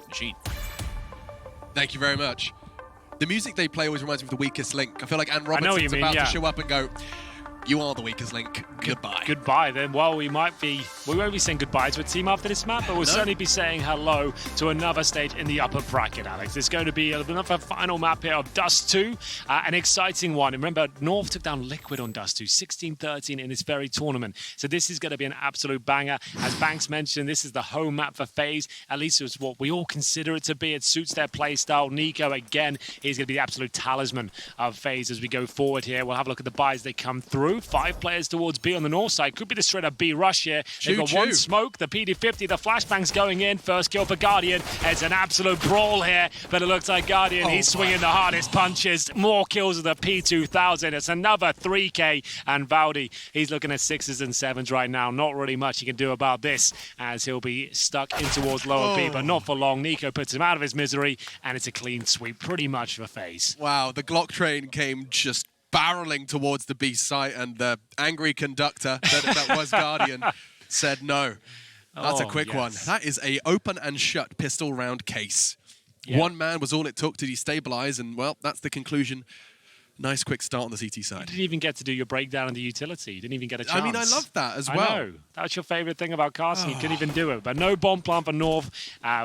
machine. Thank you very much. The music they play always reminds me of The Weakest Link. I feel like Anne Robertson's mean, about yeah. to show up and go, you are the weakest link. Goodbye. Goodbye. Then, well, we won't be saying goodbye to a team after this map, but we'll certainly be saying hello to another stage in the upper bracket, Alex. It's going to be another final map here of Dust 2, an exciting one. And remember, North took down Liquid on Dust 2, 16-13 in this very tournament. So this is going to be an absolute banger. As Banks mentioned, this is the home map for Faze. At least it's what we all consider it to be. It suits their play style. Nico, again, is going to be the absolute talisman of Faze as we go forward here. We'll have a look at the buys they come through. 5 players towards B on the north side. Could be the straight up B rush here. They've got one smoke. The PD-50, the flashbang's going in. First kill for Guardian. It's an absolute brawl here, but it looks like Guardian, he's swinging the hardest punches. More kills with the P2000. It's another 3K, and Valdi, he's looking at 6s and 7s right now. Not really much he can do about this, as he'll be stuck in towards lower B, but not for long. Nico puts him out of his misery, and it's a clean sweep pretty much for Faze. Wow, the Glock train came just barreling towards the B site, and the angry conductor that was Guardian said no. That's a quick one. That is a open and shut pistol round case. Yeah. One man was all it took to destabilize, and well, that's the conclusion. Nice quick start on the CT side. You didn't even get to do your breakdown on the utility. You didn't even get a chance. I mean, I love that as well. I know. That's your favorite thing about casting. You couldn't even do it. But no bomb plant for North.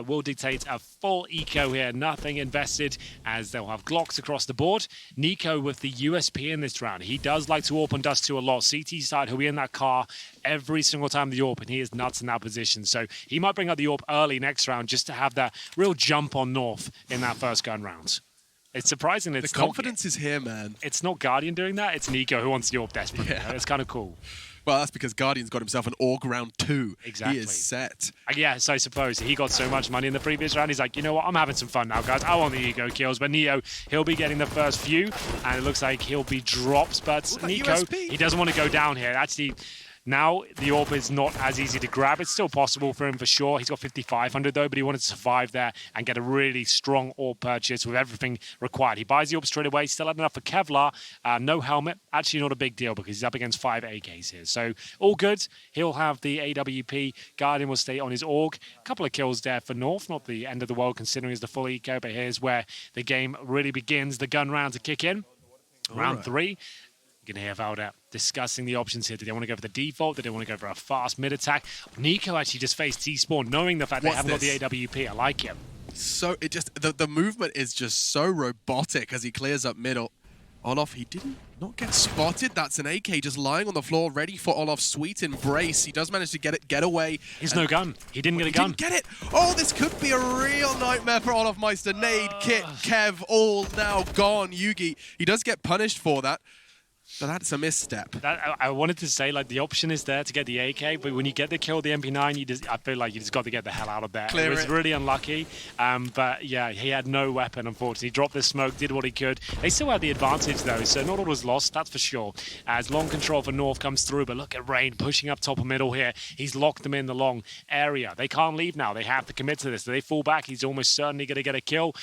Will dictate a full eco here. Nothing invested, as they'll have Glocks across the board. Nico with the USP in this round. He does like to AWP and Dust 2 a lot. CT side, he'll be in that car every single time the AWP, and he is nuts in that position. So he might bring out the AWP early next round just to have that real jump on North in that first gun round. It's surprising. The confidence is here, man. It's not Guardian doing that. It's Nico who wants the AWP desperately. Yeah. It's kind of cool. Well, that's because Guardian's got himself an AUG round 2. Exactly. He is set. Yeah, so I suppose he got so much money in the previous round. He's like, you know what? I'm having some fun now, guys. I want the ego kills. But Neo, he'll be getting the first few, and it looks like he'll be dropped. But Nico, he doesn't want to go down here. Actually, now the AWP is not as easy to grab. It's still possible for him for sure. He's got 5,500 though, but he wanted to survive there and get a really strong AWP purchase with everything required. He buys the AWP straight away. Still had enough for Kevlar. No helmet. Actually not a big deal because he's up against 5 AKs here. So all good. He'll have the AWP. Guardian will stay on his AUG. A couple of kills there for North. Not the end of the world considering it's the full eco, but here's where the game really begins. The gun round to kick in. Round 3. You're going to hear Valda discussing the options here. Did they want to go for the default? Did they want to go for a fast mid attack? Nico actually just faced T-Spawn, knowing the fact they haven't got the AWP. I like him. So it just the movement is just so robotic as he clears up middle. Olof, he didn't not get spotted. That's an AK just lying on the floor, ready for Olof's sweet embrace. He does manage to get away. He's no gun. He didn't get a gun. Didn't get it. Oh, this could be a real nightmare for Olof Meister. Nade, Kit, Kev, all now gone. Yugi, he does get punished for that. So that's a misstep. I wanted to say, like, the option is there to get the AK, but when you get the kill, the MP9, I feel like you just got to get the hell out of there. It was really unlucky, but yeah, he had no weapon, unfortunately. He dropped the smoke, did what he could. They still had the advantage, though, so not all was lost, that's for sure. As long control for North comes through, but look at Rain pushing up top of middle here. He's locked them in the long area. They can't leave now. They have to commit to this. If they fall back, he's almost certainly going to get a kill.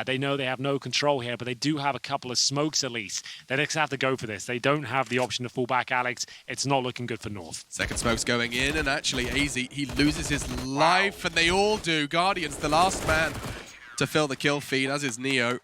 They know they have no control here, but they do have a couple of smokes at least. They just have to go for this. They don't have the option to fall back, Alex. It's not looking good for North. Second smoke's going in, and actually AZ, he loses his life, and they all do. Guardian's the last man to fill the kill feed, as is Neo.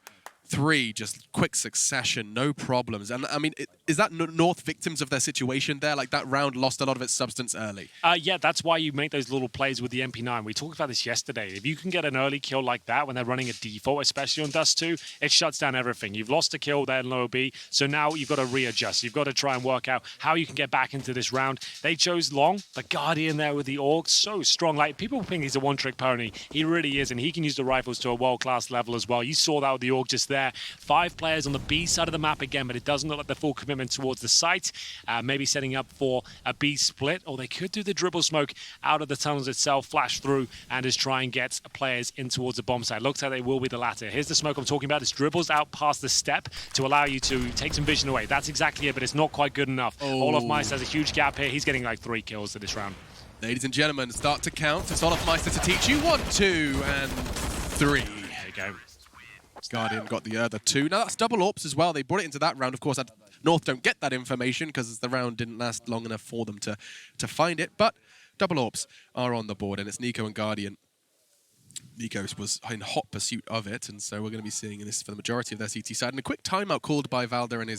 3, just quick succession, no problems. And I mean, is that North victims of their situation there? Like that round lost a lot of its substance early. Yeah, that's why you make those little plays with the MP9. We talked about this yesterday. If you can get an early kill like that when they're running a default, especially on Dust 2, it shuts down everything. You've lost a kill there in lower B, so now you've got to readjust. You've got to try and work out how you can get back into this round. They chose long. The Guardian there with the AUG, so strong. Like, people think he's a one-trick pony. He really is, and he can use the rifles to a world-class level as well. You saw that with the AUG just there. 5 players on the B side of the map again, but it doesn't look like the full commitment towards the site. Maybe setting up for a B split, or they could do the dribble smoke out of the tunnels itself, flash through, and just try and get players in towards the bomb site. Looks like they will be the latter. Here's the smoke I'm talking about. It's dribbles out past the step to allow you to take some vision away. That's exactly it, but it's not quite good enough. Olaf Meister has a huge gap here. He's getting like 3 kills to this round. Ladies and gentlemen, start to count. It's Olaf Meister to teach you. 1, 2, and 3. There you go. Guardian got the other 2. Now that's double AWPs as well. They brought it into that round. Of course, North don't get that information because the round didn't last long enough for them to find it. But double AWPs are on the board, and it's Nico and Guardian Nico was in hot pursuit of it, and so we're going to be seeing this for the majority of their CT side. And a quick timeout called by Valda and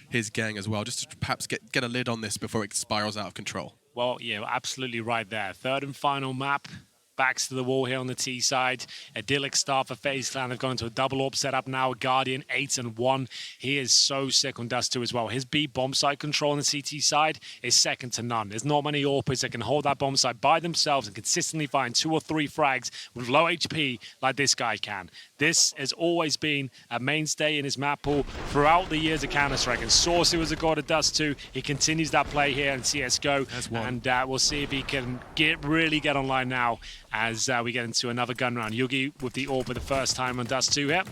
his gang as well, just to perhaps get a lid on this before it spirals out of control. Well, yeah, absolutely right there. Third and final map. Backs to the wall here on the T side. Idyllic start for Faze Clan. They've gone into a double AWP setup now. Guardian 8-1. He is so sick on Dust 2 as well. His B bomb site control on the CT side is second to none. There's not many AWPers that can hold that bomb site by themselves and consistently find 2 or 3 frags with low HP like this guy can. This has always been a mainstay in his map pool throughout the years of Counter-Strike. And Saucy was a god of Dust 2. He continues that play here in CSGO. And we'll see if he can really get online now as we get into another gun round. Yugi with the AWP for the first time on Dust 2 here.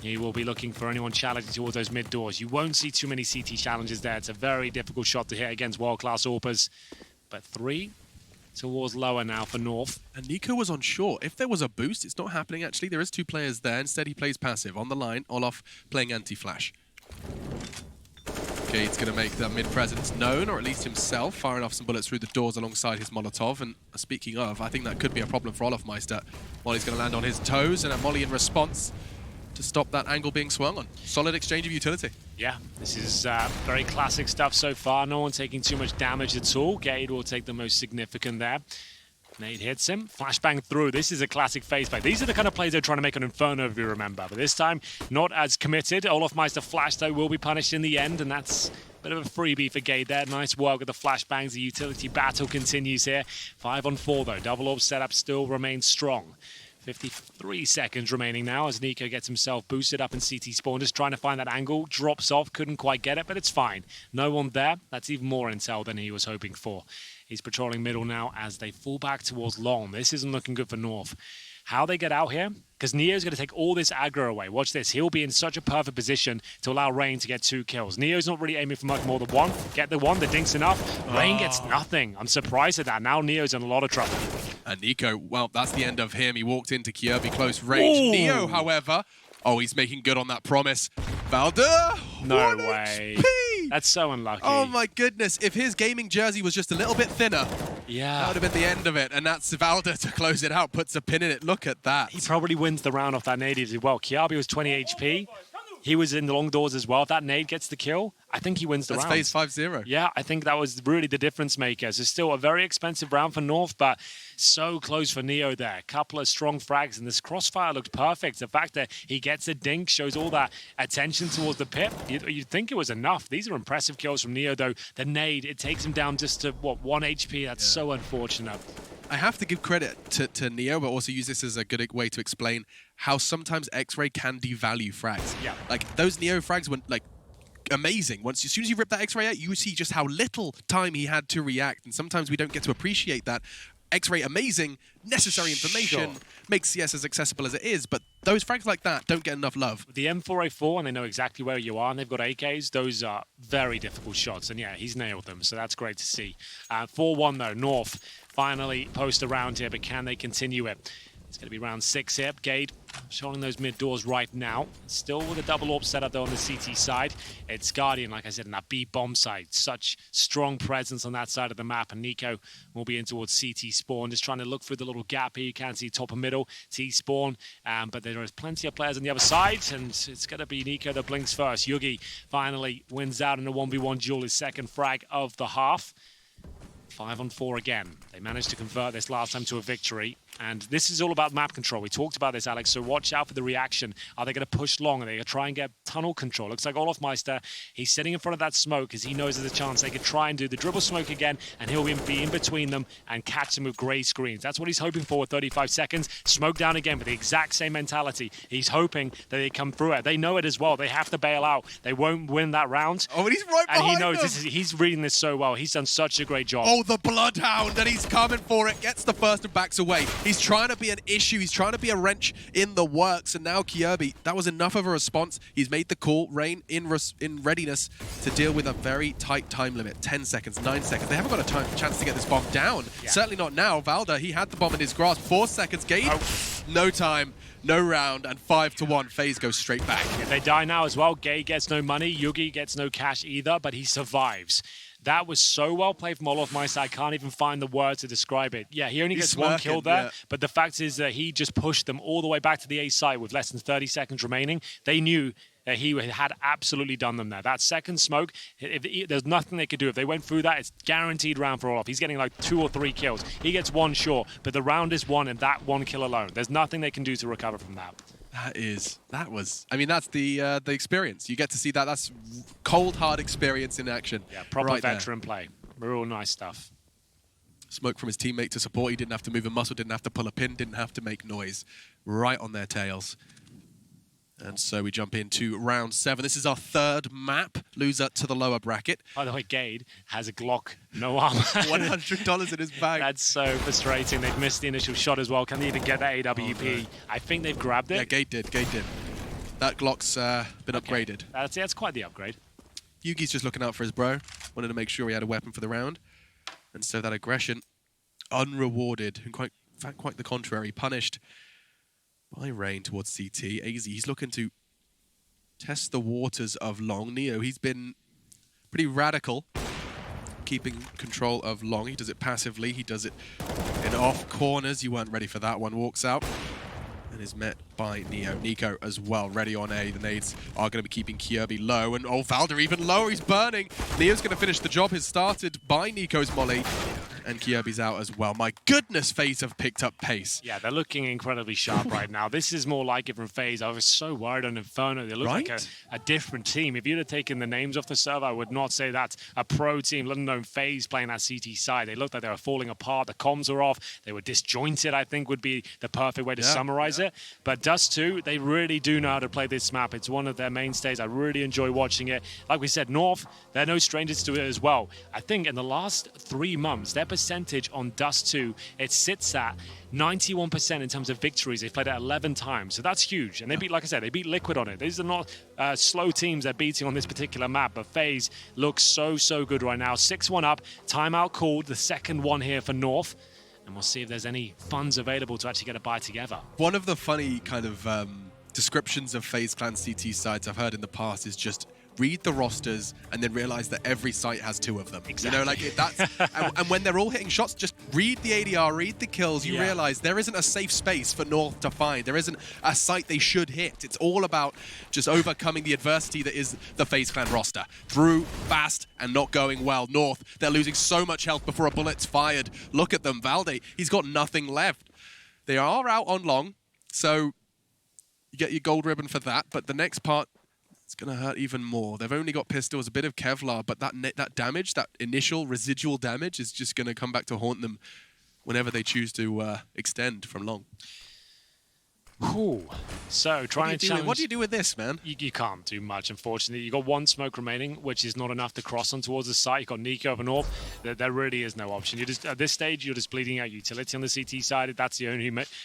He will be looking for anyone challenging towards those mid doors. You won't see too many CT challenges there. It's a very difficult shot to hit against world-class AWPers. But 3 towards lower now for North. And Nico was on short. If there was a boost, it's not happening actually. There is 2 players there. Instead, he plays passive. On the line, Olof playing anti-flash. Gade's going to make that mid-presence known, or at least himself, firing off some bullets through the doors alongside his Molotov. And speaking of, I think that could be a problem for Olofmeister. Molly's going to land on his toes, and a Molly in response to stop that angle being swung on. Solid exchange of utility. Yeah, this is very classic stuff so far. No one taking too much damage at all. Gade will take the most significant there. Nade hits him. Flashbang through. This is a classic Faze play. These are the kind of plays they're trying to make an Inferno, if you remember. But this time, not as committed. Olofmeister flash, though, will be punished in the end, and that's a bit of a freebie for Gade there. Nice work with the flashbangs. The utility battle continues here. 5-on-4, though. Double AWP setup still remains strong. 53 seconds remaining now as Nico gets himself boosted up in CT spawn, just trying to find that angle. Drops off, couldn't quite get it, but it's fine. No one there. That's even more intel than he was hoping for. He's patrolling middle now as they fall back towards long. This isn't looking good for North. How they get out here? Because Neo's going to take all this aggro away. Watch this. He'll be in such a perfect position to allow Rain to get 2 kills. Neo's not really aiming for much more than 1. Get the 1. The dink's enough. Rain gets nothing. I'm surprised at that. Now Neo's in a lot of trouble. And Nico, well, that's the end of him. He walked into Kirby close range. Ooh. Neo, however, he's making good on that promise. Valda! No way. HP. That's so unlucky. Oh my goodness. If his gaming jersey was just a little bit thinner, that would have been the end of it. And that's Valda to close it out, puts a pin in it. Look at that. He probably wins the round off that nade as well. Kiabi was 20 HP. He was in the long doors as well. If that nade gets the kill, I think he wins the round. That's Faze 5-0. Yeah, I think that was really the difference maker. So still a very expensive round for North, but so close for Neo there. Couple of strong frags, and this crossfire looked perfect. The fact that he gets a dink shows all that attention towards the pit. You'd think it was enough. These are impressive kills from Neo, though. The nade, it takes him down just to, 1 HP? That's so unfortunate. I have to give credit to Neo, but also use this as a good way to explain how sometimes X-Ray can devalue frags. Yeah. Like, those Neo frags were, like, amazing. As soon as you rip that X-Ray out, you see just how little time he had to react, and sometimes we don't get to appreciate that. X-Ray, amazing, necessary information, makes CS as accessible as it is, but those frags like that don't get enough love. The M4A4, and they know exactly where you are, and they've got AKs, those are very difficult shots, and yeah, he's nailed them, so that's great to see. 4-1 though, North finally post around here, but can they continue it? It's going to be round 6 here. Gade showing those mid doors right now. Still with a double AWP setup though on the CT side. It's Guardian, like I said, in that B bomb side. Such strong presence on that side of the map. And Nico will be in towards CT spawn, just trying to look through the little gap here. You can see top and middle, T spawn. But there is plenty of players on the other side, and it's going to be Nico that blinks first. Yugi finally wins out in a 1v1 duel, his second frag of the half. 5-on-4 again. They managed to convert this last time to a victory. And this is all about map control. We talked about this, Alex, so watch out for the reaction. Are they going to push long? Are they going to try and get tunnel control? Looks like Olofmeister, he's sitting in front of that smoke because he knows there's a chance they could try and do the dribble smoke again, and he'll be in between them and catch them with grey screens. That's what he's hoping for with 35 seconds. Smoke down again with the exact same mentality. He's hoping that they come through it. They know it as well. They have to bail out. They won't win that round. Oh, and he's right behind And he knows them. He's reading this so well. He's done such a great job. Oh, the Bloodhound, and he's coming for it. Gets the first and backs away. He's trying to be an issue. He's trying to be a wrench in the works, and now Kirby, that was enough of a response. He's made the call. Rain in readiness to deal with a very tight time limit. 10 seconds, 9 seconds. They haven't got a chance to get this bomb down. Yeah. Certainly not now. Valda, he had the bomb in his grasp. 4 seconds. Gade, no time, no round, and 5-1. Faze goes straight back. If they die now as well, Gade gets no money. Yugi gets no cash either, but he survives. That was so well played from olofmeister, I can't even find the words to describe it. Yeah, he only gets smirking, one kill there, yeah. but the fact is that he just pushed them all the way back to the A site with less than 30 seconds remaining. They knew that he had absolutely done them there. That second smoke, there's nothing they could do. If they went through that, it's guaranteed round for Olof. He's getting like 2 or 3 kills. He gets one, sure, but the round is won, and that one kill alone. There's nothing they can do to recover from that. That was. I mean, that's the experience. You get to see that. That's cold, hard experience in action. Yeah, proper right veteran play. Real nice stuff. Smoke from his teammate to support. He didn't have to move a muscle, didn't have to pull a pin, didn't have to make noise. Right on their tails. And so we jump into round 7. This is our 3rd map, loser to the lower bracket. By the way, Gade has a Glock, no armor. $100 in his bag. That's so frustrating. They've missed the initial shot as well. Can they even get that AWP? Oh, no. I think they've grabbed it. Yeah, Gade did. That Glock's been upgraded. That's quite the upgrade. Yugi's just looking out for his bro. Wanted to make sure he had a weapon for the round. And so that aggression, unrewarded, and in fact, quite the contrary, punished by Rain towards CT. AZ, he's looking to test the waters of Long. Neo, he's been pretty radical, keeping control of Long. He does it passively. He does it in off corners. You weren't ready for that one. Walks out and is met by Neo. Nico as well, ready on A. The nades are going to be keeping Kirby low. And Valder even lower. He's burning. Neo's going to finish the job. Has started by Nico's molly. And Kirby's out as well. My goodness, Faze have picked up pace. Yeah, they're looking incredibly sharp right now. This is more like it from Faze. I was so worried on Inferno. They look like a different team. If you'd have taken the names off the server, I would not say that's a pro team, let alone Faze playing that CT side. They looked like they were falling apart. The comms were off. They were disjointed, I think would be the perfect way to summarize it. But Dust 2, they really do know how to play this map. It's one of their mainstays. I really enjoy watching it. Like we said, North, they're no strangers to it as well. I think in the last 3 months, their percentage on Dust 2, it sits at 91% in terms of victories. They've played it 11 times, so that's huge. And they beat, like I said, they beat Liquid on it. These are not slow teams they're beating on this particular map, but FaZe looks so good right now. 6-1 up, timeout called, the second one here for North. And we'll see if there's any funds available to actually get a buy together. One of the funny kind of descriptions of FaZe Clan CT sides I've heard in the past is just read the rosters and then realize that every site has 2 of them. Exactly. You know, like that's and when they're all hitting shots, just read the ADR, read the kills. You realize there isn't a safe space for North to find. There isn't a site they should hit. It's all about just overcoming the adversity that is the FaZe Clan roster. Through, fast, and not going well. North, they're losing so much health before a bullet's fired. Look at them. Valde, he's got nothing left. They are out on Long, so you get your gold ribbon for that. But the next part, it's going to hurt even more. They've only got pistols, a bit of Kevlar, but that damage, that initial residual damage is just going to come back to haunt them whenever they choose to extend from Long. Ooh. So trying to challenge... What do you do with this, man? You can't do much, unfortunately. You've got 1 smoke remaining, which is not enough to cross on towards the site. You've got Nico over North. There really is no option. You just, at this stage, you're just bleeding out utility on the CT side. That's the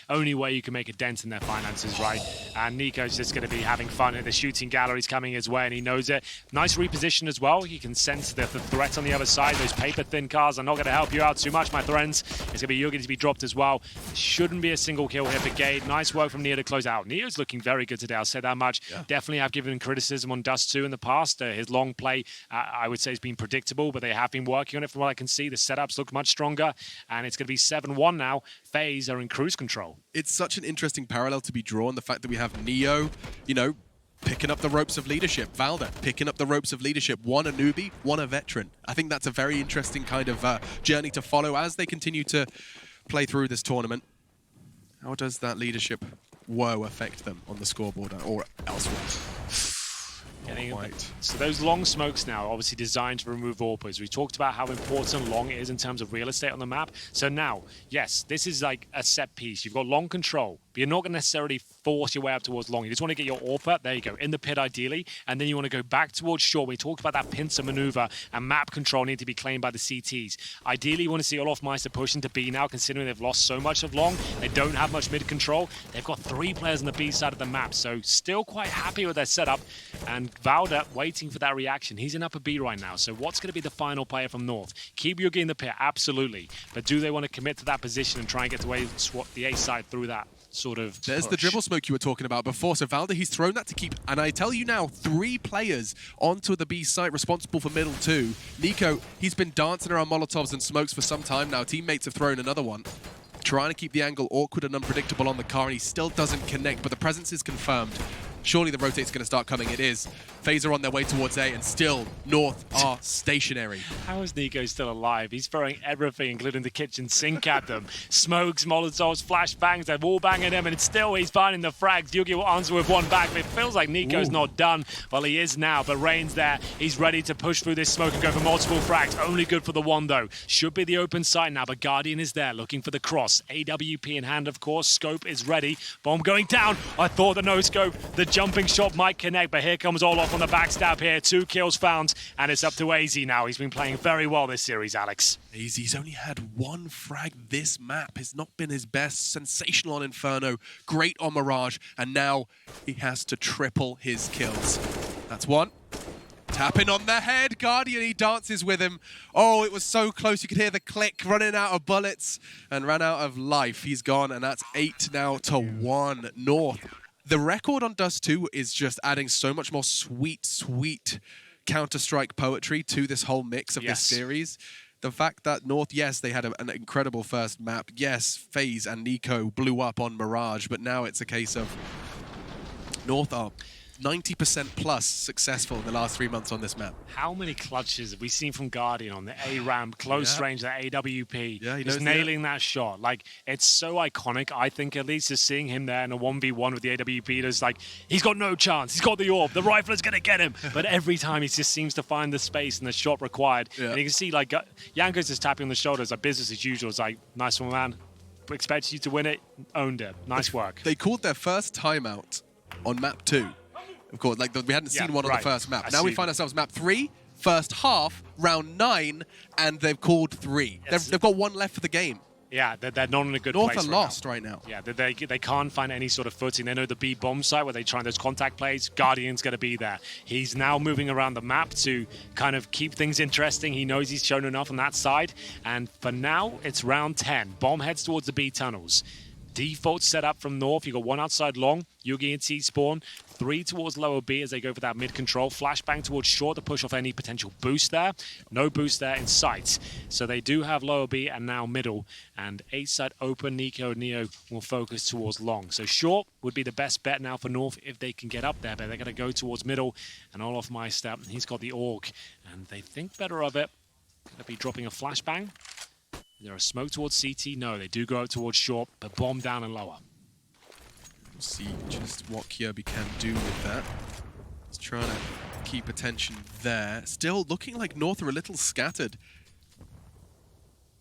only way you can make a dent in their finances, right? And Nico's just going to be having fun. The shooting gallery's coming his way, and he knows it. Nice reposition as well. He can sense the threat on the other side. Those paper-thin cars are not going to help you out too much, my friends. It's going to be Yugi to be dropped as well. Shouldn't be a single kill here for Gade. Nice work from Neo to close out. Neo's looking very good today, I'll say that much. Yeah. Definitely have given criticism on Dust 2 in the past. His long play, I would say, has been predictable, but they have been working on it from what I can see. The setups look much stronger, and it's going to be 7-1 now. FaZe are in cruise control. It's such an interesting parallel to be drawn, the fact that we have Neo, you know, picking up the ropes of leadership. Valda picking up the ropes of leadership. One a newbie, one a veteran. I think that's a very interesting kind of journey to follow as they continue to play through this tournament. How does that leadership woe affect them on the scoreboard or elsewhere? So those long smokes now obviously designed to remove AWPers. We talked about how important long is in terms of real estate on the map. So now, yes, this is like a set piece. You've got long control, but you're not going to necessarily force your way up towards long. You just want to get your AWPer, there you go, in the pit ideally, and then you want to go back towards short. We talked about that pincer maneuver and map control need to be claimed by the CTs. Ideally, you want to see olofmeister push into B now, considering they've lost so much of long. They don't have much mid control. They've got 3 players on the B side of the map, so still quite happy with their setup. And Valda waiting for that reaction. He's in upper B right now, so what's going to be the final player from North? Keep Yugi in the pit, absolutely. But do they want to commit to that position and try and get away swap the A side through that sort of There's push. the dribble smoke you were talking about before. So Valda, he's thrown that to keep, and I tell you now, 3 players onto the B site responsible for middle 2. Nico, he's been dancing around Molotovs and smokes for some time now. Teammates have thrown another one, trying to keep the angle awkward and unpredictable on the car, and he still doesn't connect, but the presence is confirmed. Surely the rotate's going to start coming. It is. Faze are on their way towards A, and still North are stationary. How is Nico still alive? He's throwing everything, including the kitchen sink at them. Smokes, Molotovs, flashbangs, they're all banging him, and still he's finding the frags. Yugi will answer with one back, but it feels like Nico's not done. Well, he is now, but Rain's there. He's ready to push through this smoke and go for multiple frags. Only good for the one, though. Should be the open side now, but Guardian is there, looking for the cross. AWP in hand, of course. Scope is ready. Bomb going down. I thought the no-scope, the jumping shot might connect, but here comes Olof on the backstab here. 2 kills found, and it's up to AZ now. He's been playing very well this series, Alex. AZ's only had 1 frag this map. Has not been his best. Sensational on Inferno, great on Mirage, and now he has to triple his kills. That's 1. Tapping on the head, Guardian, he dances with him. Oh, it was so close, you could hear the click, running out of bullets, and ran out of life. He's gone, and that's 8 now to 1 North. The record on Dust 2 is just adding so much more sweet Counter-Strike poetry to this whole mix of this series. The fact that North, yes, they had an incredible first map. Yes, FaZe and Nico blew up on Mirage, but now it's a case of North are 90% plus successful in the last 3 months on this map. How many clutches have we seen from Guardian on the A ramp, close range, the AWP? Yeah, he just knows nailing that shot. Like, it's so iconic, I think, at least, just seeing him there in a 1v1 with the AWP. It's like, he's got no chance. He's got the orb. The rifler's going to get him. But every time, he just seems to find the space and the shot required. And you can see, like, Yanko's just tapping on the shoulders, like business as usual. It's like, nice one, man. Expected you to win it. Owned it. Nice work. They called their first timeout on map 2. Of course, like we hadn't seen one on the first map. Now we find ourselves map 3, first half, round 9, and they've called 3. They've got 1 left for the game. Yeah, they're not in a good North place are lost right now. Yeah, they can't find any sort of footing. They know the B bomb site where they try those contact plays. Guardian's going to be there. He's now moving around the map to kind of keep things interesting. He knows he's shown enough on that side. And for now, it's round 10. Bomb heads towards the B tunnels. Default setup from North. You got 1 outside long. Yugi and T spawn. 3 towards lower B as they go for that mid control. Flashbang towards short to push off any potential boost there. No boost there in sight. So they do have lower B and now middle. And 8 side open. Nico and Neo will focus towards long. So short would be the best bet now for North if they can get up there. But they're going to go towards middle. And Olof Meister, he's got the AUG. And they think better of it. Going to be dropping a flashbang. Is there a smoke towards CT? No, they do go out towards short, but bomb down and lower. We'll see just what Kirby can do with that. He's trying to keep attention there. Still looking like North are a little scattered.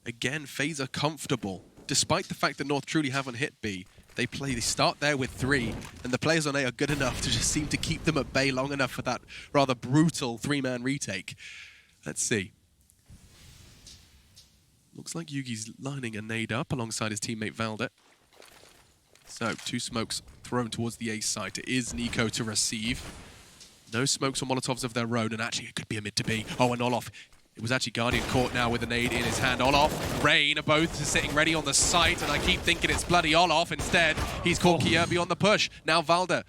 Again, FaZe are comfortable. Despite the fact that North truly haven't hit B, they start there with 3, and the players on A are good enough to just seem to keep them at bay long enough for that rather brutal 3-man retake. Let's see. Looks like Yugi's lining a nade up alongside his teammate Valda. So, 2 smokes thrown towards the A site. It is Nico to receive. No smokes or Molotovs of their own, and actually it could be a mid to B. Oh, and Olof. It was actually Guardian caught now with a nade in his hand. Olof, Rain are both sitting ready on the site, and I keep thinking it's bloody Olof. Instead, he's caught Kirby on the push. Now Valda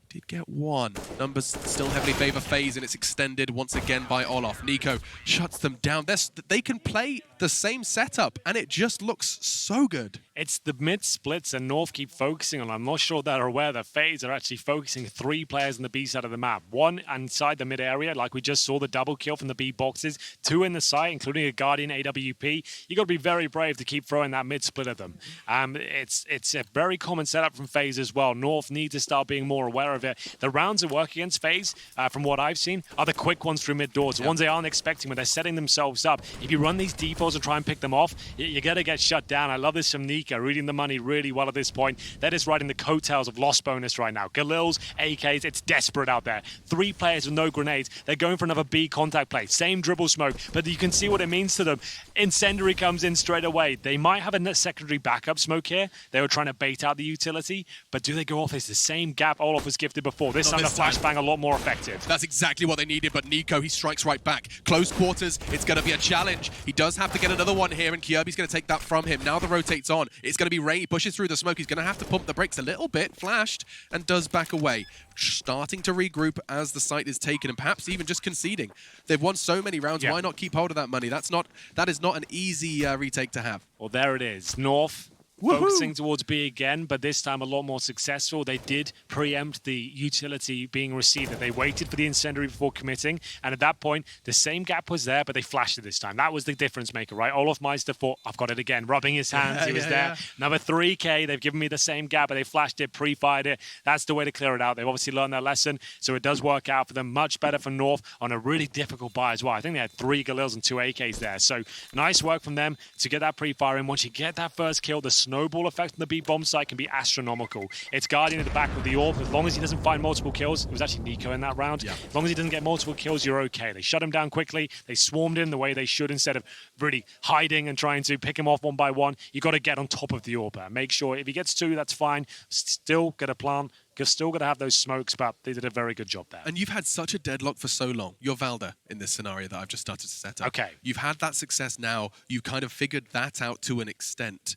did get 1. Numbers still heavily favor FaZe, and it's extended once again by Olof. Nico shuts them down. They can play the same setup, and it just looks so good. It's the mid splits and North keep focusing on. I'm not sure they're aware that FaZe are actually focusing 3 players on the B side of the map. 1 inside the mid area, like we just saw the double kill from the B boxes. 2 in the site, including a Guardian AWP. You got to be very brave to keep throwing that mid split at them. It's a very common setup from FaZe as well. North need to start being more aware of it. The rounds that work against FaZe, from what I've seen, are the quick ones through mid doors. The ones they aren't expecting when they're setting themselves up. If you run these defaults and try and pick them off, you're going to get shut down. I love this from Nico, reading the money really well at this point. That is riding the coattails of Lost Bonus right now. Galil's, AKs, it's desperate out there. 3 players with no grenades. They're going for another B contact play. Same dribble smoke, but you can see what it means to them. Incendiary comes in straight away. They might have a secondary backup smoke here. They were trying to bait out the utility, but do they go off? It's the same gap Olof was gifted before. This time the flashbang a lot more effective. That's exactly what they needed, but Nico, he strikes right back. Close quarters, it's going to be a challenge. He does have to get another one here, and Kirby's going to take that from him. Now the rotate's on. It's going to be Rain. He pushes through the smoke. He's going to have to pump the brakes a little bit. Flashed and does back away. Starting to regroup as the site is taken and perhaps even just conceding. They've won so many rounds. Why not keep hold of that money? That is not an easy retake to have. Well, there it is. North focusing towards B again, but this time a lot more successful. They did preempt the utility being received. They waited for the incendiary before committing, and at that point, the same gap was there, but they flashed it this time. That was the difference maker, right? Olaf Meister thought, I've got it again, rubbing his hands. He was there. Number 3K, they've given me the same gap, but they flashed it, pre-fired it. That's the way to clear it out. They've obviously learned their lesson, so it does work out for them. Much better for North on a really difficult buy as well. I think they had 3 Galils and 2 AKs there, so nice work from them to get that pre-fire in. Once you get that first kill, the snowball effect on the B bomb site can be astronomical. It's Guardian at the back with the orb. As long as he doesn't find multiple kills, it was actually Nico in that round. As long as he doesn't get multiple kills, you're okay. They shut him down quickly. They swarmed in the way they should instead of really hiding and trying to pick him off one by one. You got to get on top of the orb. Make sure if he gets 2, that's fine. Still get a plan. You're still going to have those smokes, but they did a very good job there. And you've had such a deadlock for so long. You're Valda in this scenario that I've just started to set up. Okay. You've had that success now. You've kind of figured that out to an extent.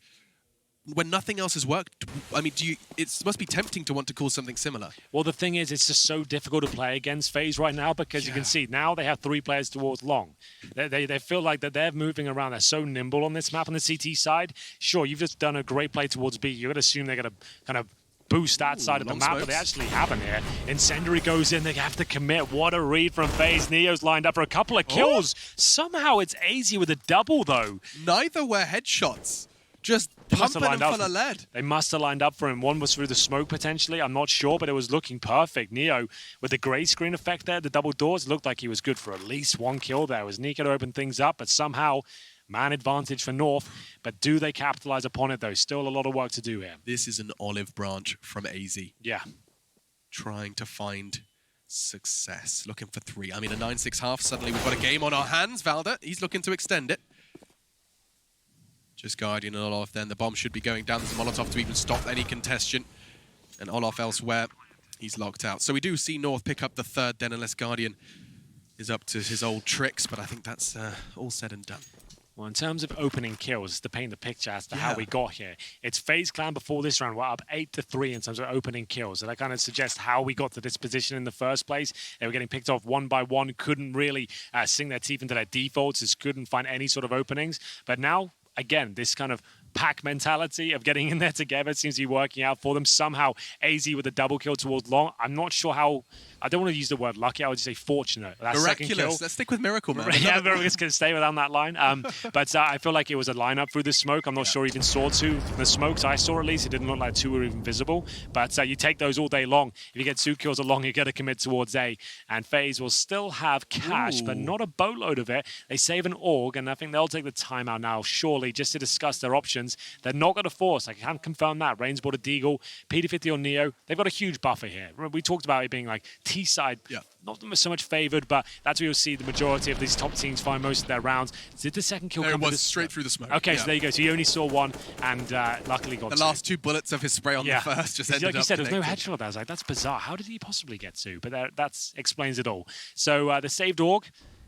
When nothing else has worked, I mean, it must be tempting to want to call something similar. Well, the thing is, it's just so difficult to play against Faze right now because you can see now they have 3 players towards long. They feel like that they're moving around. They're so nimble on this map on the CT side. Sure, you've just done a great play towards B. You're going to assume they're going to kind of boost that side of the map, but they actually haven't here. Incendiary goes in, they have to commit. What a read from Faze. Neo's lined up for a couple of kills. Somehow it's easy with a double, though. Neither were headshots. Just pumping him full of lead. They must have lined up for him. One was through the smoke, potentially. I'm not sure, but it was looking perfect. Neo, with the grey screen effect there, the double doors, looked like he was good for at least 1 kill there. It was Nico to open things up, but somehow, man advantage for North. But do they capitalize upon it, though? Still a lot of work to do here. This is an olive branch from AZ. Yeah. Trying to find success. Looking for 3. I mean, a 9-6 half. Suddenly we've got a game on our hands. Valda, he's looking to extend it. Just Guardian and Olaf then. The bomb should be going down. There's a Molotov to even stop any contention. And Olaf elsewhere. He's locked out. So we do see North pick up the 3rd then, unless Guardian is up to his old tricks. But I think that's all said and done. Well, in terms of opening kills, to paint the picture as to how we got here, it's FaZe Clan before this round. We're up 8-3 in terms of opening kills. So that kind of suggests how we got to this position in the first place. They were getting picked off one by one, couldn't really sink their teeth into their defaults, just couldn't find any sort of openings. But now, again, this kind of pack mentality of getting in there together seems to be working out for them. Somehow, AZ with a double kill towards long. I'm not sure how. I don't want to use the word lucky. I would just say fortunate. That miraculous. Second kill. Let's stick with miracle, man. Yeah, we're just going to stay within that line. But I feel like it was a lineup through the smoke. I'm not sure even saw 2 from the smokes I saw, at least. It didn't look like 2 were even visible. But you take those all day long. If you get 2 kills along, you got to commit towards A. And FaZe will still have cash, but not a boatload of it. They save an AUG, and I think they'll take the timeout now, surely, just to discuss their options. They're not going to force. I can't confirm that. Rain's bought a Deagle, P50 on Neo. They've got a huge buffer here. We talked about it being like T-side. Yeah. Not so much favoured, but that's where you'll see the majority of these top teams find most of their rounds. Did the second kill come? It was straight through the smoke. Okay, so there you go. So you only saw 1, and luckily got 2. The last 2 bullets of his spray on the first just ended up. Like you said, there was no connected. headshot. I was like, that's bizarre. How did he possibly get 2? But that explains it all. So the saved AUG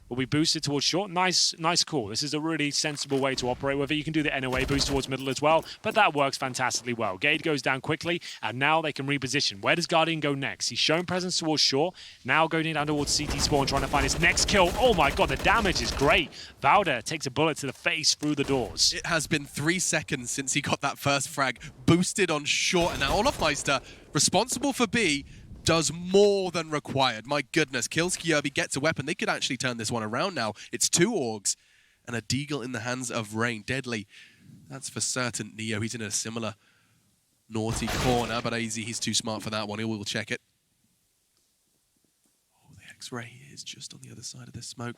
will be boosted towards short. Nice call. This is a really sensible way to operate with it. You can do the NOA boost towards middle as well, but that works fantastically well. Gade goes down quickly, and now they can reposition. Where does Guardian go next? He's shown presence towards short, now going down towards CT spawn, trying to find his next kill. Oh my god, the damage is great. Valda takes a bullet to the face through the doors. It has been 3 seconds since he got that first frag, boosted on short, and now Olaf Meister, responsible for B, does more than required. My goodness, kills Kyobi, gets a weapon. They could actually turn this one around now. It's 2 AUGs and a Deagle in the hands of Rain. Deadly. That's for certain. Neo, he's in a similar naughty corner, but AZ, he's too smart for that one. He will check it. Oh, the X-ray is just on the other side of the smoke.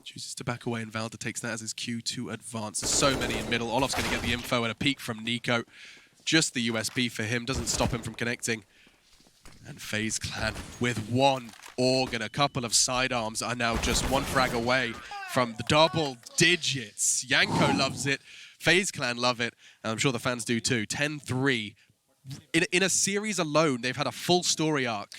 Chooses to back away, and Valda takes that as his cue to advance. There's so many in middle. Olaf's going to get the info and a peek from Nico. Just the USB for him, doesn't stop him from connecting. And FaZe Clan with 1 AUG and a couple of sidearms are now just 1 frag away from the double digits. Yanko loves it. FaZe Clan love it. And I'm sure the fans do too. 10-3. In a series alone, they've had a full story arc.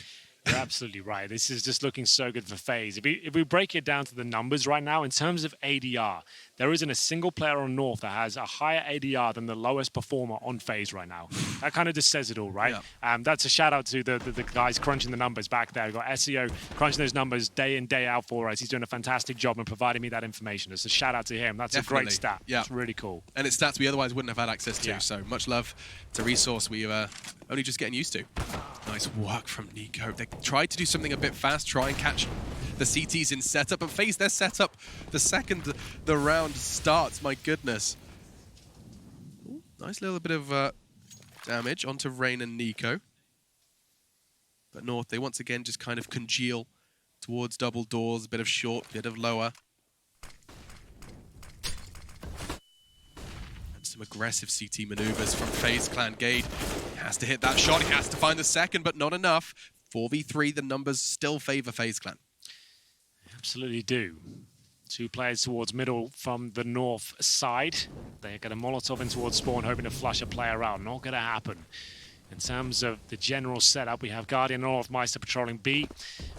You're absolutely right. This is just looking so good for FaZe. If we break it down to the numbers right now, in terms of ADR, there isn't a single player on North that has a higher ADR than the lowest performer on FaZe right now. That kind of just says it all, right? Yeah. That's a shout out to the guys crunching the numbers back there. We've got SEO crunching those numbers day in, day out for us. He's doing a fantastic job and providing me that information. It's a shout out to him. That's a great stat. Yeah. It's really cool. And it's stats we otherwise wouldn't have had access to. So much love. It's a resource we're only just getting used to. Nice work from Nico. They tried to do something a bit fast, try and catch the CTs in setup, but FaZe their setup the second the round starts. My goodness. Ooh, nice little bit of damage onto Rain and Nico. But North, they once again just kind of congeal towards double doors, a bit of short, bit of lower. And some aggressive CT maneuvers from FaZe Clan. Gade has to hit that shot, he has to find the second, but not enough. 4v3, the numbers still favor FaZe Clan. Absolutely do. Two players towards middle from the North side. They're going to Molotov in towards spawn, hoping to flush a player out. Not going to happen. In terms of the general setup, we have Guardian and Northmeister patrolling B,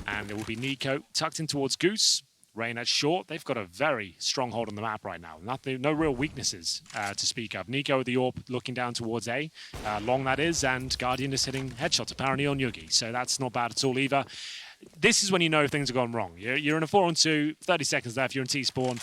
and it will be Nico tucked in towards Goose. Rain at short. They've got a very strong hold on the map right now. No real weaknesses to speak of. Nico with the AWP looking down towards A. Long that is, and Guardian is hitting headshots apparently on Yugi. So that's not bad at all either. This is when you know things have gone wrong. You're in a 4-on-2, 30 seconds left, you're in T-spawn.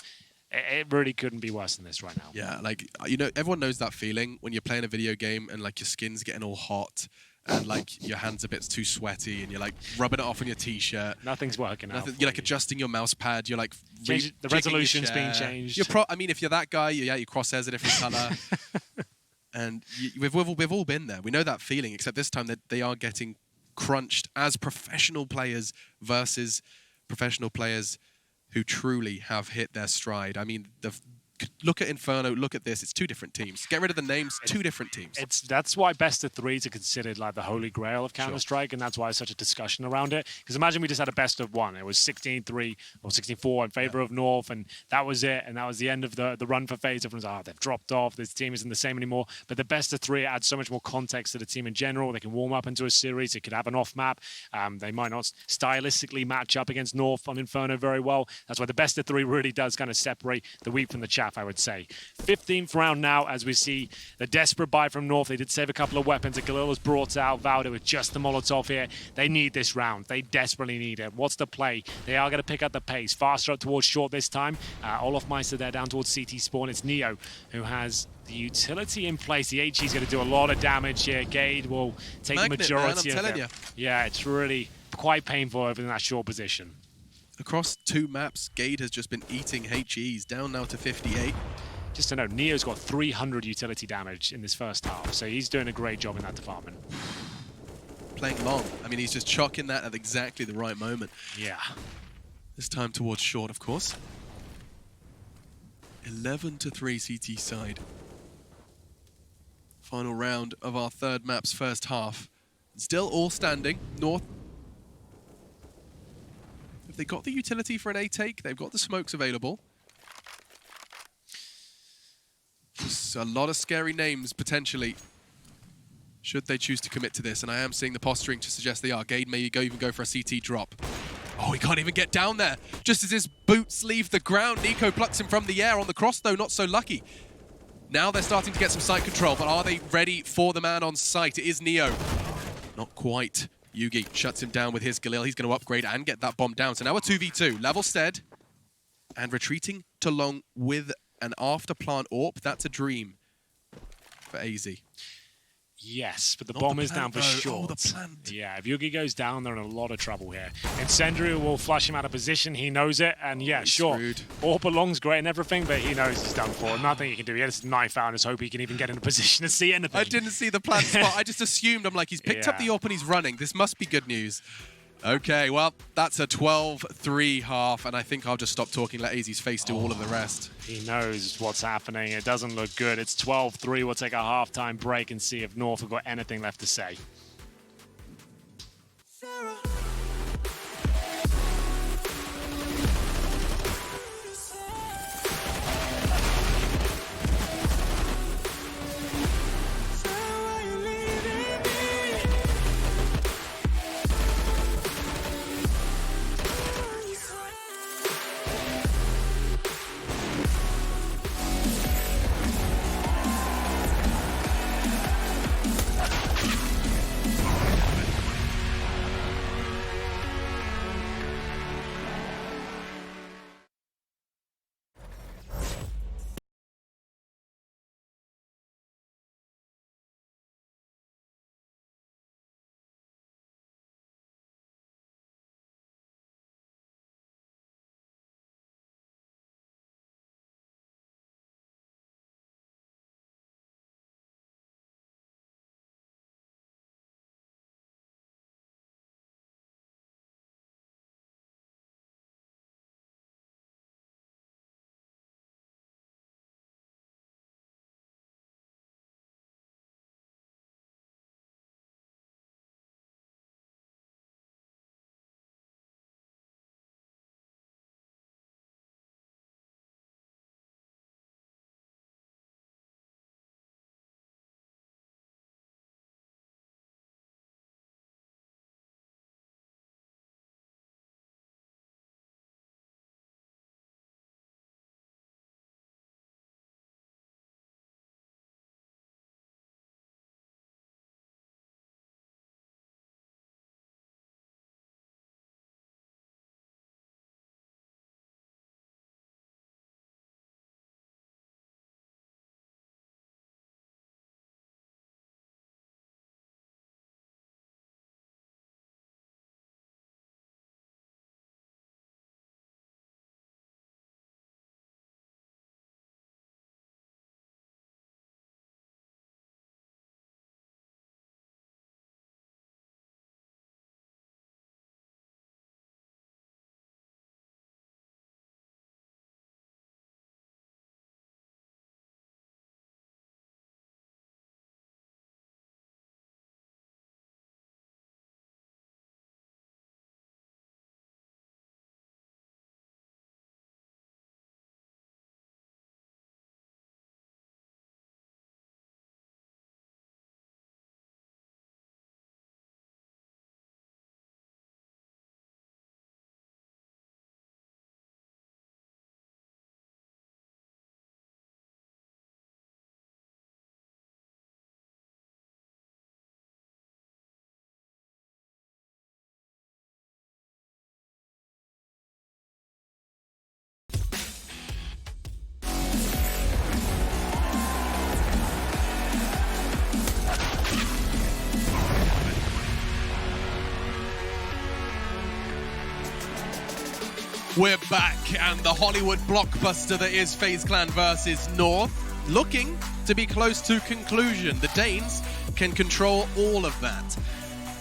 It really couldn't be worse than this right now. Yeah, like, you know, everyone knows that feeling when you're playing a video game and like your skin's getting all hot and like your hands a bit too sweaty and you're like rubbing it off on your t-shirt. Nothing's working out. You're like adjusting your mouse pad. You're like the resolution's being changed. I mean, if you're that guy, your crosshairs a different color. And we've all been there. We know that feeling, except this time that they are getting crunched as professional players versus professional players who truly have hit their stride. I mean, look at Inferno, look at this. It's two different teams. Get rid of the names, two different teams. That's why best of threes are considered like the holy grail of Counter-Strike, and that's why there's such a discussion around it. Because imagine we just had a best of one. It was 16-3 or 16-4 in favor of North, and that was it. And that was the end of the run for FaZe. Everyone's like, they've dropped off. This team isn't the same anymore. But the best of three adds so much more context to the team in general. They can warm up into a series. It could have an off map. They might not stylistically match up against North on Inferno very well. That's why the best of three really does kind of separate the wheat from the chaff, I would say. 15th round now as we see the desperate buy from North. They did save a couple of weapons. Galil was brought out. Valda with just the Molotov here. They need this round. They desperately need it. What's the play? They are going to pick up the pace. Faster up towards short this time. Olofmeister there down towards CT spawn. It's Neo who has the utility in place. The HE is going to do a lot of damage here. Gade will take the majority of it. Yeah, it's really quite painful over in that short position. Across two maps, Gade has just been eating HEs, down now to 58. Just to know, Neo's got 300 utility damage in this first half, so he's doing a great job in that department. Playing long. I mean, he's just chucking that at exactly the right moment. Yeah. This time towards short, of course. 11-3 CT side. Final round of our third map's first half. Still all standing. North. Have they got the utility for an A take? They've got the smokes available. A lot of scary names, potentially, should they choose to commit to this. And I am seeing the posturing to suggest they are. Gade may even go for a CT drop. Oh, he can't even get down there. Just as his boots leave the ground, Nico plucks him from the air. On the cross, though, not so lucky. Now they're starting to get some site control, but are they ready for the man on site? It is Neo. Not quite. Yugi shuts him down with his Galil. He's going to upgrade and get that bomb down. So now a 2v2. Level stead. And retreating to long with an after plant AWP. That's a dream for AZ. Yes, but the bomb is down for short. Oh, the plant. Yeah, if Yugi goes down, they're in a lot of trouble here. Incendiary will flush him out of position. He knows it. And yeah, sure, AWP belongs great and everything, but he knows he's done for. Nothing he can do. He has his knife out and just hope he can even get in a position to see anything. I didn't see the plant spot. I just assumed. I'm like, he's picked up the AWP and he's running. This must be good news. Okay, well, that's a 12-3 half, and I think I'll just stop talking, let AZ's face do all of the rest. He knows what's happening. It doesn't look good. It's 12-3. We'll take a halftime break and see if North have got anything left to say. We're back, and the Hollywood blockbuster that is FaZe Clan versus North, looking to be close to conclusion. The Danes can control all of that.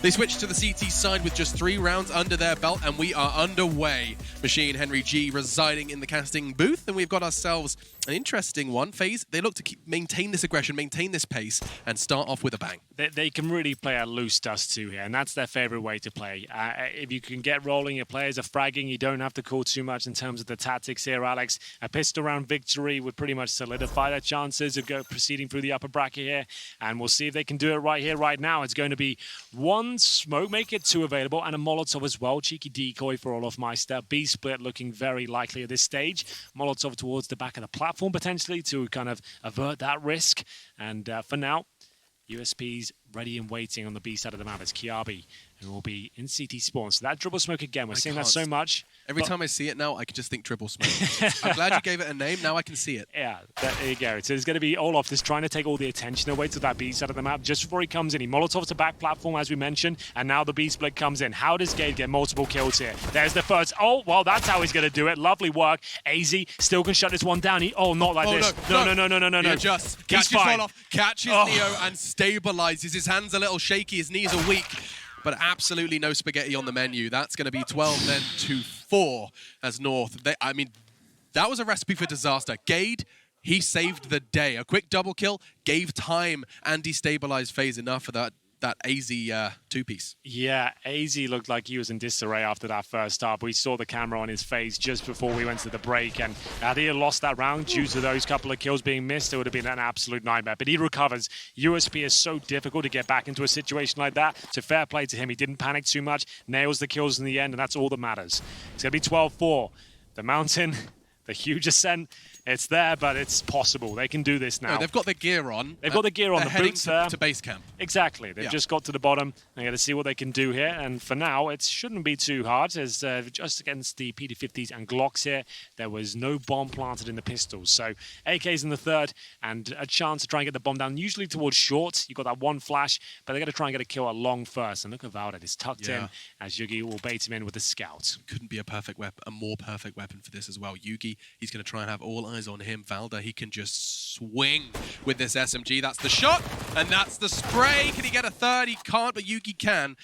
They switch to the CT side with just 3 rounds under their belt, and we are underway. Machine Henry G residing in the casting booth, and we've got ourselves an interesting one. FaZe, they look to maintain this aggression, maintain this pace, and start off with a bang. They can really play a loose Dust 2 here, and that's their favorite way to play. If you can get rolling, your players are fragging, you don't have to call too much in terms of the tactics here, Alex. A pistol round victory would pretty much solidify their chances of proceeding through the upper bracket here, and we'll see if they can do it right here, right now. It's going to be 1 smoke, make it 2 available, and a Molotov as well. Cheeky decoy for Olofmeister. B split looking very likely at this stage. Molotov towards the back of the platform potentially to kind of avert that risk. And for now, USP's ready and waiting on the B side of the map. It's Kiabi, who will be in CT spawn. So that dribble smoke again. We're seeing that so much. Every time I see it now, I can just think dribble smoke. I'm glad you gave it a name. Now I can see it. Yeah, there you go. So it's going to be Olof just trying to take all the attention away to that B side of the map just before he comes in. He Molotovs to back platform, as we mentioned, and now the B split comes in. How does Gade get multiple kills here? There's the first. Oh, well, that's how he's going to do it. Lovely work. AZ still can shut this one down. Not like this. No. He just catches Olof, catches Neo, and stabilizes. His hands a little shaky, his knees are weak. But absolutely no spaghetti on the menu. That's going to be 12 then to 4 as North. I mean, that was a recipe for disaster. Gade, he saved the day. A quick double kill, gave time, and destabilized FaZe enough for that AZ 2-piece. Yeah, AZ looked like he was in disarray after that first start. We saw the camera on his face just before we went to the break, and had he lost that round due to those couple of kills being missed, it would have been an absolute nightmare. But he recovers. USP is so difficult to get back into a situation like that, so fair play to him. He didn't panic too much, nails the kills in the end, and that's all that matters. It's going to be 12-4. The mountain, the huge ascent, it's there, but it's possible. They can do this now. No, they've got the gear on. They've got the gear on. The boots there. To base camp. Exactly. They've just got to the bottom. They're going to see what they can do here. And for now, it shouldn't be too hard. As just against the PD50s and Glocks here, there was no bomb planted in the pistols. So AK's in the third, and a chance to try and get the bomb down. Usually towards short. You've got that one flash, but they're going to try and get a kill at long first. And look at Valda. It's tucked in as Yugi will bait him in with the scout. Couldn't be a perfect weapon, a more perfect weapon for this as well. Yugi, he's going to try and have all eyes on him. Valda, he can just swing with this SMG. That's the shot, and that's the spray. Can he get a third? He can't, but Yugi can.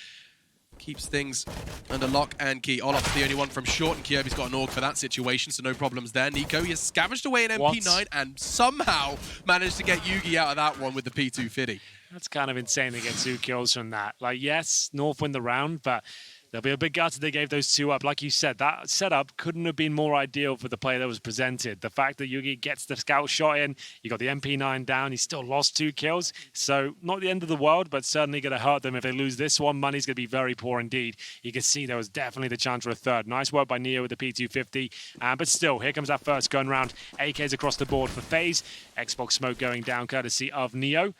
Keeps things under lock and key. Olof's the only one from short, and Kyobi's got an AUG for that situation, so no problems there. Nico, he has scavenged away an MP9 and somehow managed to get Yugi out of that one with the P250. That's kind of insane to get 2 kills from that. Like, yes, North win the round, but they'll be a bit gutted they gave those 2 up. Like you said, that setup couldn't have been more ideal for the play that was presented. The fact that Yugi gets the scout shot in, you got the MP9 down, he still lost 2 kills. So not the end of the world, but certainly going to hurt them. If they lose this one, money's going to be very poor indeed. You can see there was definitely the chance for a third. Nice work by Neo with the P250. But still, here comes that first gun round. AKs across the board for FaZe. Xbox smoke going down courtesy of Neo.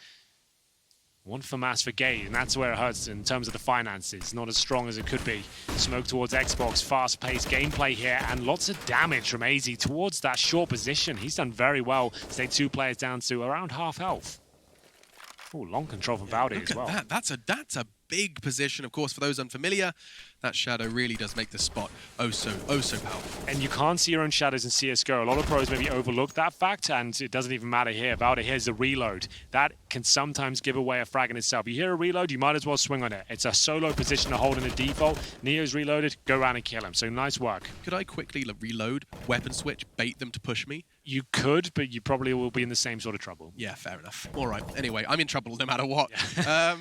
1 for mass for Gade, and that's where it hurts in terms of the finances. Not as strong as it could be. Smoke towards Xbox, fast-paced gameplay here, and lots of damage from AZ towards that short position. He's done very well to take 2 players down to around half health. Oh, long control from Valdi as well. That's a big position. Of course, for those unfamiliar, that shadow really does make the spot oh so powerful. And you can't see your own shadows in CSGO. A lot of pros maybe overlook that fact, and it doesn't even matter here. Valda here's the reload. That can sometimes give away a frag in itself. You hear a reload, you might as well swing on it. It's a solo position to hold in the default. Neo's reloaded, go around and kill him. So nice work. Could I quickly reload, weapon switch, bait them to push me? You could, but you probably will be in the same sort of trouble. Yeah, fair enough. All right. Anyway, I'm in trouble no matter what. Yeah.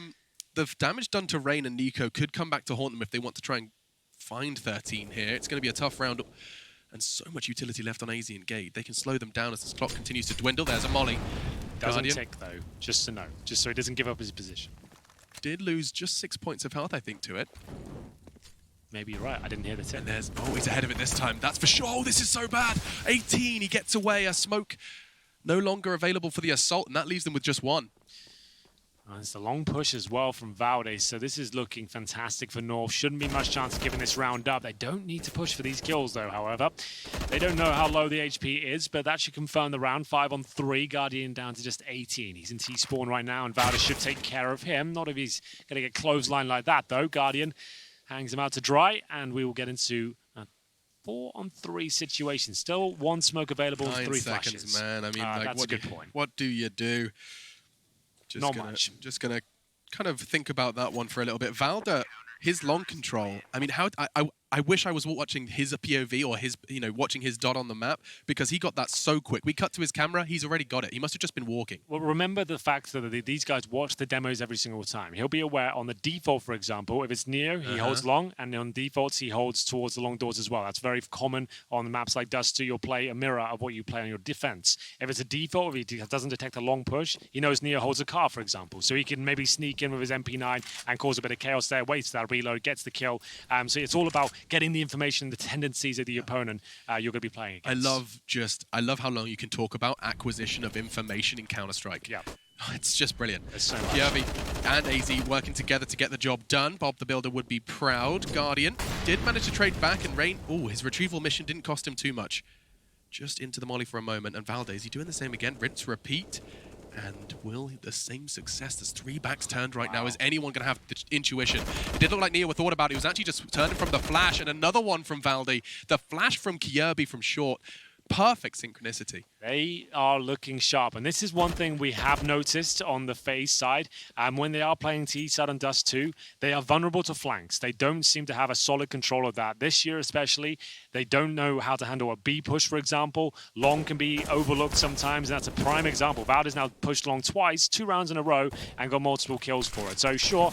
The damage done to Rain and Nico could come back to haunt them if they want to try and find 13 here. It's going to be a tough round, and so much utility left on AZ and Gade. They can slow them down as the clock continues to dwindle. There's a molly. Doesn't tick, though, just to know. Just so he doesn't give up his position. Did lose just 6 points of health, I think, to it. Maybe you're right. I didn't hear the tip. And there's... Oh, he's ahead of it this time. That's for sure. Oh, this is so bad. 18. He gets away. A smoke no longer available for the assault, and that leaves them with just 1. It's a long push as well from Valde, so this is looking fantastic for North. Shouldn't be much chance of giving this round up. They don't need to push for these kills, though, however. They don't know how low the HP is, but that should confirm the round. 5 on 3, Guardian down to just 18. He's in T-spawn right now, and Valde should take care of him. Not if he's going to get clothesline like that, though. Guardian hangs him out to dry, and we will get into 4-on-3 situation. Still one smoke available, 9 3 seconds, flashes. man. I mean, like, that's a good point. What do you do? Not much. Just gonna kind of think about that one for a little bit. Valda, his long control. I mean, I wish I was watching his POV or his, watching his dot on the map, because he got that so quick. We cut to his camera, he's already got it. He must have just been walking. Well, remember the fact that these guys watch the demos every single time. He'll be aware on the default, for example, if it's Neo, he holds long, and on defaults, he holds towards the long doors as well. That's very common on maps like Dust 2. You'll play a mirror of what you play on your defense. If it's a default, if he doesn't detect a long push, he knows Neo holds a car, for example. So he can maybe sneak in with his MP9 and cause a bit of chaos there, waits that reload, gets the kill. So it's all about getting the information, the tendencies of the opponent you're going to be playing against. I love how long you can talk about acquisition of information in Counter-Strike. Yeah. It's just brilliant. There's so much. Kirby and AZ working together to get the job done. Bob the Builder would be proud. Guardian did manage to trade back, and Rain, his retrieval mission didn't cost him too much. Just into the molly for a moment, and Valde, is he doing the same again? Rinse, repeat. And will the same success? There's 3 backs turned right now. Is anyone going to have the intuition? It did look like Neo thought about it. He was actually just turning from the flash, and another one from Valde. The flash from Kirby from short. Perfect synchronicity. They are looking sharp, and this is one thing we have noticed on the Faze side. When they are playing T side on Dust 2, they are vulnerable to flanks. They don't seem to have a solid control of that. This year especially, they don't know how to handle a B push, for example. Long can be overlooked sometimes, and that's a prime example. Valda's now pushed long twice, 2 rounds in a row, and got multiple kills for it. So sure,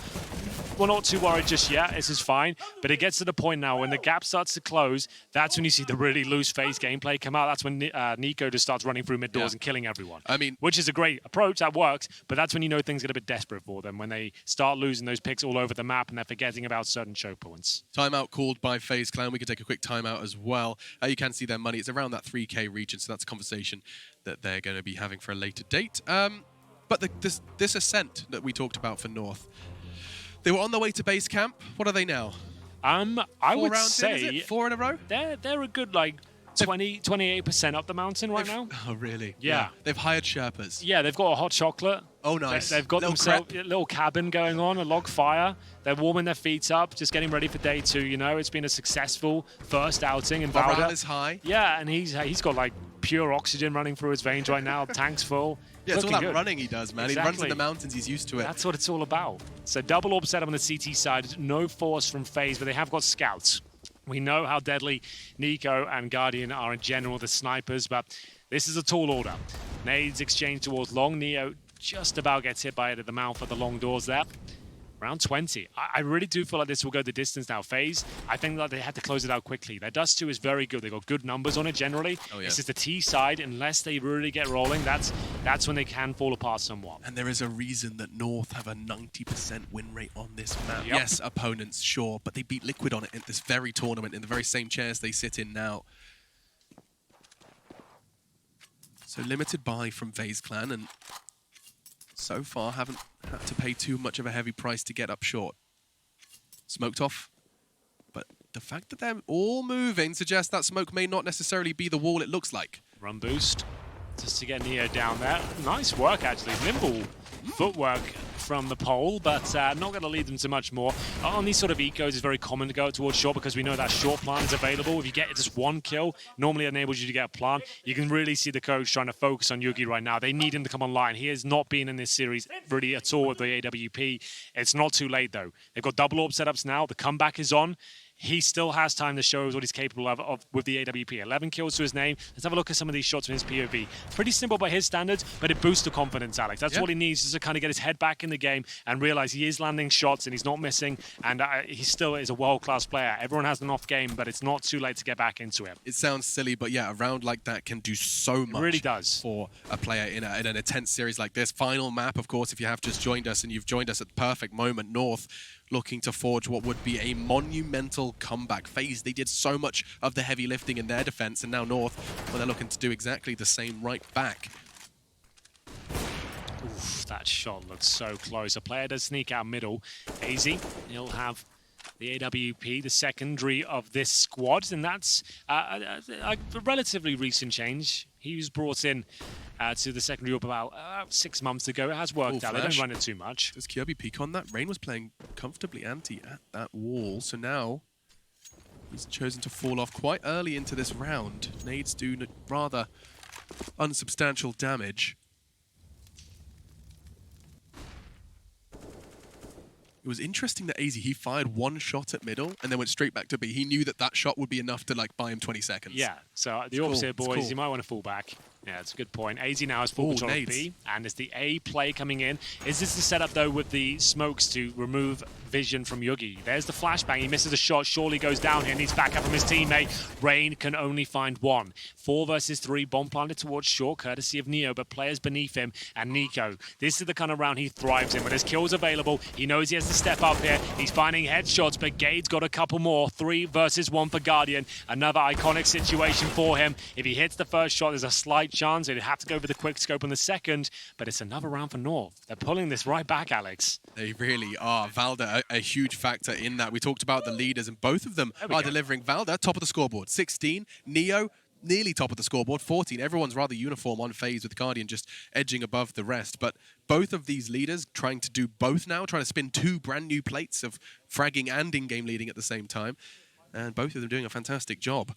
we're not too worried just yet. This is fine. But it gets to the point now when the gap starts to close, that's when you see the really loose Faze gameplay come out. That's when Nico just starts running through mid doors and killing everyone. I mean, which is a great approach. That works. But that's when you know things get a bit desperate for them, when they start losing those picks all over the map and they're forgetting about certain choke points. Timeout called by Faze Clan. We could take a quick timeout as well. You can see their money. It's around that 3K region, so that's a conversation that they're going to be having for a later date. But this ascent that we talked about for North, they were on their way to base camp. What are they now? I would say is it 4 in a row. They're a good 28% up the mountain right now. Oh really? Yeah. They've hired Sherpas. Yeah, they've got a hot chocolate. Oh nice. They've got themselves a little cabin going on, a log fire. They're warming their feet up, just getting ready for day 2. It's been a successful first outing, and Morale Valda is high. Yeah, and he's got pure oxygen running through his veins right now. Tank's full. Yeah, it's all that good. running he does, man. Exactly. He runs in the mountains. He's used to it. That's what it's all about. So double orb setup on the CT side. No force from Faze, but they have got scouts. We know how deadly Nico and Guardian are in general, the snipers, but this is a tall order. Nades exchange towards long. Neo just about gets hit by it at the mouth of the long doors there. Round 20. I really do feel like this will go the distance now. Faze, I think that they had to close it out quickly. Their Dust 2 is very good. They've got good numbers on it generally. Oh, yeah. This is the T side. Unless they really get rolling, that's when they can fall apart somewhat. And there is a reason that North have a 90% win rate on this map. Yep. Yes, opponents, sure, but they beat Liquid on it in this very tournament, in the very same chairs they sit in now. So limited buy from Faze Clan, and so far haven't had to pay too much of a heavy price to get up short. Smoked off, but the fact that they're all moving suggests that smoke may not necessarily be the wall it looks like. Run boost just to get Neo down there. Nice work, actually. Nimble footwork from the pole, but not going to lead them to much more. On these sort of ecos, it's very common to go towards short because we know that short plant is available. If you get just one kill, normally it enables you to get a plant. You can really see the coach trying to focus on Yugi right now. They need him to come online. He has not been in this series really at all with the AWP. It's not too late, though. They've got double orb setups now. The comeback is on. He still has time to show us what he's capable of with the AWP. 11 kills to his name. Let's have a look at some of these shots from his POV. Pretty simple by his standards, but it boosts the confidence, Alex. That's what he needs, is to kind of get his head back in the game and realize he is landing shots and he's not missing, and he still is a world-class player. Everyone has an off game, but it's not too late to get back into it. It sounds silly, but yeah, a round like that can do so much. It really does. For a player in an intense series like this. Final map, of course, if you have just joined us, and you've joined us at the perfect moment, North looking to forge what would be a monumental comeback. Faze, they did so much of the heavy lifting in their defense, and now North, well, they're looking to do exactly the same right back. Oof, that shot looks so close. A player does sneak out middle. AZ, he'll have the AWP, the secondary of this squad, and that's a relatively recent change. He was brought in to the secondary up about 6 months ago. It has worked out. They don't run it too much. Does Kirby peek on that? Rain was playing comfortably anti at that wall, so now He's chosen to fall off quite early into this round. Nades do rather unsubstantial damage. It was interesting that AZ, he fired one shot at middle and then went straight back to B. He knew that that shot would be enough to like buy him 20 seconds. Yeah, so the opposite, boys, you might want to fall back. Yeah, it's a good point. AZ now has full control of B, and there's the A play coming in. Is this the setup, though, with the smokes to remove vision from Yugi? There's the flashbang. He misses a shot, surely goes down here, needs backup from his teammate. Rain can only find one. 4 versus 3, bomb planted towards short, courtesy of Neo, but players beneath him and Nico. This is the kind of round he thrives in. When there's kills available, he knows he has to step up here. He's finding headshots, but Gade's got a couple more. 3 versus 1 for Guardian. Another iconic situation for him. If he hits the first shot, there's a slight chance he'd have to go for the quick scope on the second, but it's another round for North. They're pulling this right back, Alex. They really are. Valda, a huge factor in that. We talked about the leaders, and both of them are delivering. Valda, top of the scoreboard, 16. Neo, nearly top of the scoreboard, 14. Everyone's rather uniform on Faze, with Guardian just edging above the rest. But both of these leaders trying to do both now, trying to spin 2 brand new plates of fragging and in-game leading at the same time. And both of them doing a fantastic job,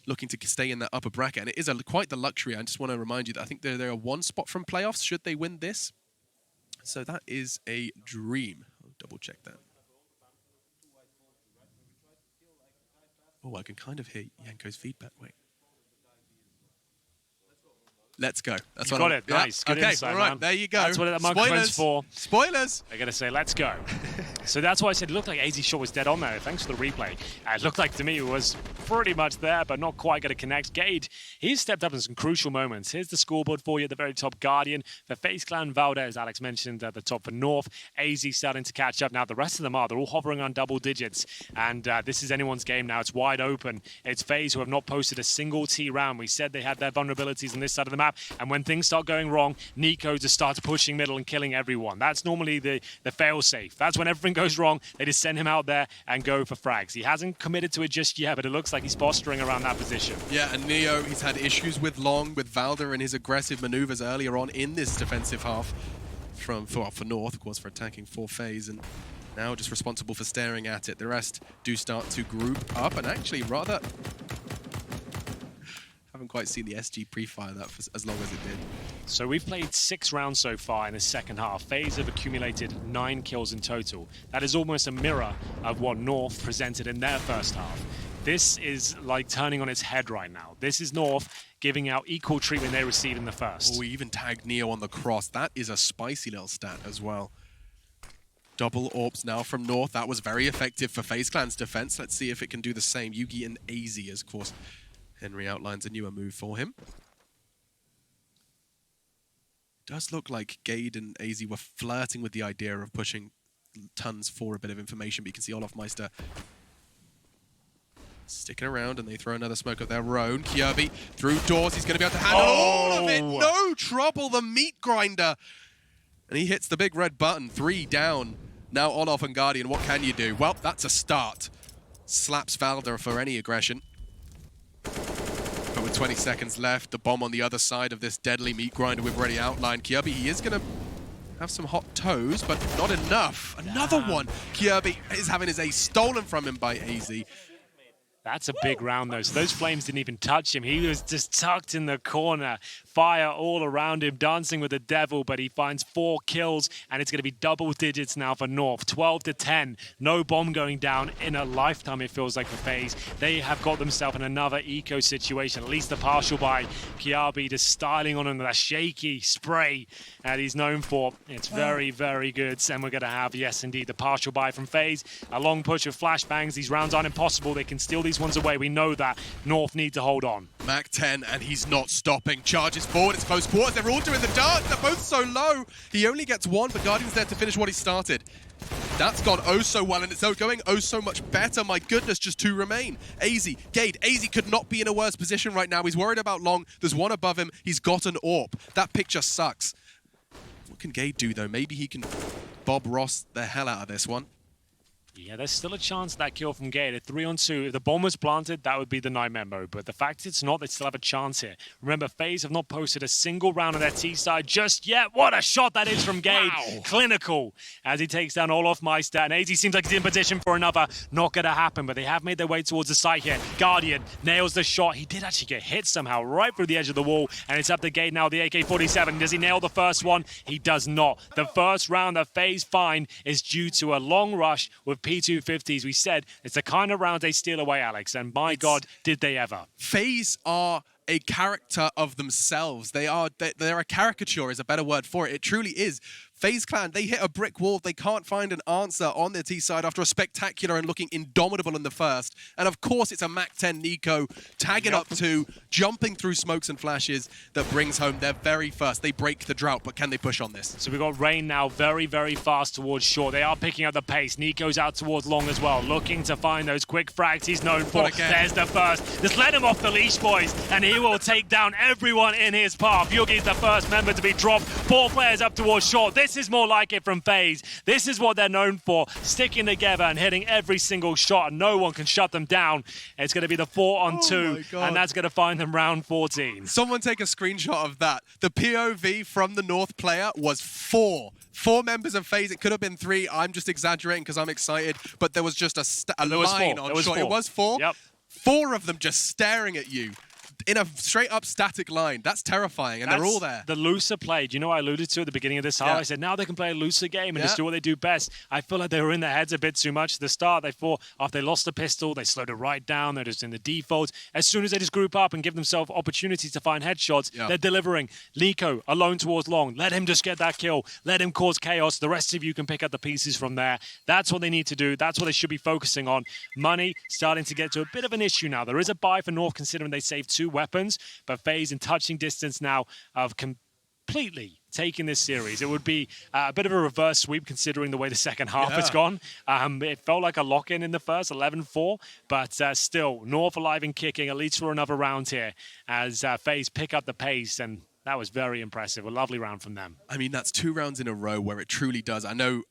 looking to stay in that upper bracket. And it is quite the luxury. I just want to remind you that I think they're 1 spot from playoffs should they win this. So that is a dream. I'll double check that. Oh, I can kind of hear Yanko's feedback. Wait. Let's go. That's what got it. Nice. Good okay, insight, all right, man. there you go. That's what that microphone's for. Spoilers. They're going to say, let's go. So that's why I said it looked like AZ's shot was dead on there. Thanks for the replay. It looked like to me it was pretty much there, but not quite going to connect. Gade, he's stepped up in some crucial moments. Here's the scoreboard for you at the very top. Guardian for FaZe Clan, Valda, as Alex mentioned, at the top for North. AZ starting to catch up now. The rest of them are. They're all hovering on double digits. And this is anyone's game now. It's wide open. It's FaZe who have not posted a single T round. We said they had their vulnerabilities on this side of the map. And when things start going wrong, Nico just starts pushing middle and killing everyone. That's normally the fail-safe. That's when everything goes wrong. They just send him out there and go for frags. He hasn't committed to it just yet, but it looks like he's posturing around that position. Yeah, and Neo, he's had issues with Long, with Valda and his aggressive maneuvers earlier on in this defensive half for North, of course, for attacking for FaZe, and now just responsible for staring at it. The rest do start to group up, and actually rather... haven't quite seen the SG pre-fire that for as long as it did. So we've played 6 rounds so far in the second half. FaZe have accumulated 9 kills in total. That is almost a mirror of what North presented in their first half. This is like turning on its head right now. This is North giving out equal treatment they received in the first. Oh, we even tagged Neo on the cross. That is a spicy little stat as well. Double AWPs now from North. That was very effective for FaZe Clan's defense. Let's see if it can do the same. Yugi and AZ, of course. Henry outlines a newer move for him. It does look like Gade and AZ were flirting with the idea of pushing tons for a bit of information, but you can see Olaf Meister sticking around, and they throw another smoke of their own. Kirby through doors. He's going to be able to handle all of it. No trouble, the meat grinder. And he hits the big red button. 3 down. Now Olaf and Guardian, what can you do? Well, that's a start. Slaps Valda for any aggression. But with 20 seconds left, the bomb on the other side of this deadly meat grinder we've already outlined. Kirby, he is going to have some hot toes, but not enough. Another one. Kirby is having his ace stolen from him by AZ. That's a big round, though. So those flames didn't even touch him. He was just tucked in the corner. Fire all around him, dancing with the devil, but he finds 4 kills, and it's going to be double digits now for North. 12-10. No bomb going down in a lifetime, it feels like, for FaZe. They have got themselves in another eco situation, at least the partial buy. Kiabi just styling on him with a shaky spray that he's known for. It's very, very good. And we're going to have, yes, indeed, the partial buy from FaZe. A long push of flashbangs. These rounds aren't impossible. They can steal these ones away. We know that. North need to hold on. Mac 10, and he's not stopping. Charges forward. It's close quarters. They're all doing the dance. They're both so low. He only gets 1, but Guardian's there to finish what he started. That's gone oh so well, and it's going oh so much better. My goodness, just 2 remain. AZ, Gade. AZ could not be in a worse position right now. He's worried about Long. There's 1 above him. He's got an AWP. That picture sucks. What can Gade do, though? Maybe he can Bob Ross the hell out of this one. Yeah, there's still a chance of that kill from Gate. At 3-on-2, if the bomb was planted, that would be the nightmare mode. But the fact it's not, they still have a chance here. Remember, FaZe have not posted a single round on their T side just yet. What a shot that is from Gade. Wow. Clinical as he takes down Olaf Meister. And AZ seems like he's in position for another. Not going to happen, but they have made their way towards the site here. Guardian nails the shot. He did actually get hit somehow right through the edge of the wall. And it's up to Gade now, the AK-47. Does he nail the first one? He does not. The first round that FaZe find is due to a long rush with P250s. We said it's the kind of round they steal away, Alex, and my God, did they ever. FaZe are a character of themselves. They're a caricature is a better word for it. It truly is. FaZe Clan, they hit a brick wall. They can't find an answer on their T side after a spectacular and looking indomitable in the first. And of course, it's a Mac-10 Nico tagging up to, jumping through smokes and flashes that brings home their very first. They break the drought, but can they push on this? So we've got Rain now very, very fast towards short. They are picking up the pace. Nico's out towards long as well, looking to find those quick frags he's known for. There's the first. Just let him off the leash, boys, and he will take down everyone in his path. Yugi's the first member to be dropped. 4 players up towards short. This is more like it from FaZe. This is what they're known for, sticking together and hitting every single shot, and no one can shut them down. It's going to be the 4-on-2, and that's going to find them round 14. Someone take a screenshot of that. The POV from the North player was 4. 4 members of FaZe. It could have been 3. I'm just exaggerating because I'm excited, but there was just a line on shot. It was 4? Yep. 4 of them just staring at you in a straight-up static line. That's terrifying, and they're all there. The looser play. Do you know what I alluded to at the beginning of this half? I said, now they can play a looser game and just do what they do best. I feel like they were in their heads a bit too much at the start. They thought after they lost the pistol, they slowed it right down. They're just in the default. As soon as they just group up and give themselves opportunities to find headshots, they're delivering. Nico alone towards long. Let him just get that kill. Let him cause chaos. The rest of you can pick up the pieces from there. That's what they need to do. That's what they should be focusing on. Money starting to get to a bit of an issue now. There is a buy for North considering they saved 2 weapons. But FaZe in touching distance now of completely taking this series. It would be a bit of a reverse sweep considering the way the second half has gone. It felt like a lock-in in the first, 11-4, but still, North alive and kicking, at least for another round here, as FaZe pick up the pace, and that was very impressive. A lovely round from them. I mean, that's 2 rounds in a row where it truly does. I know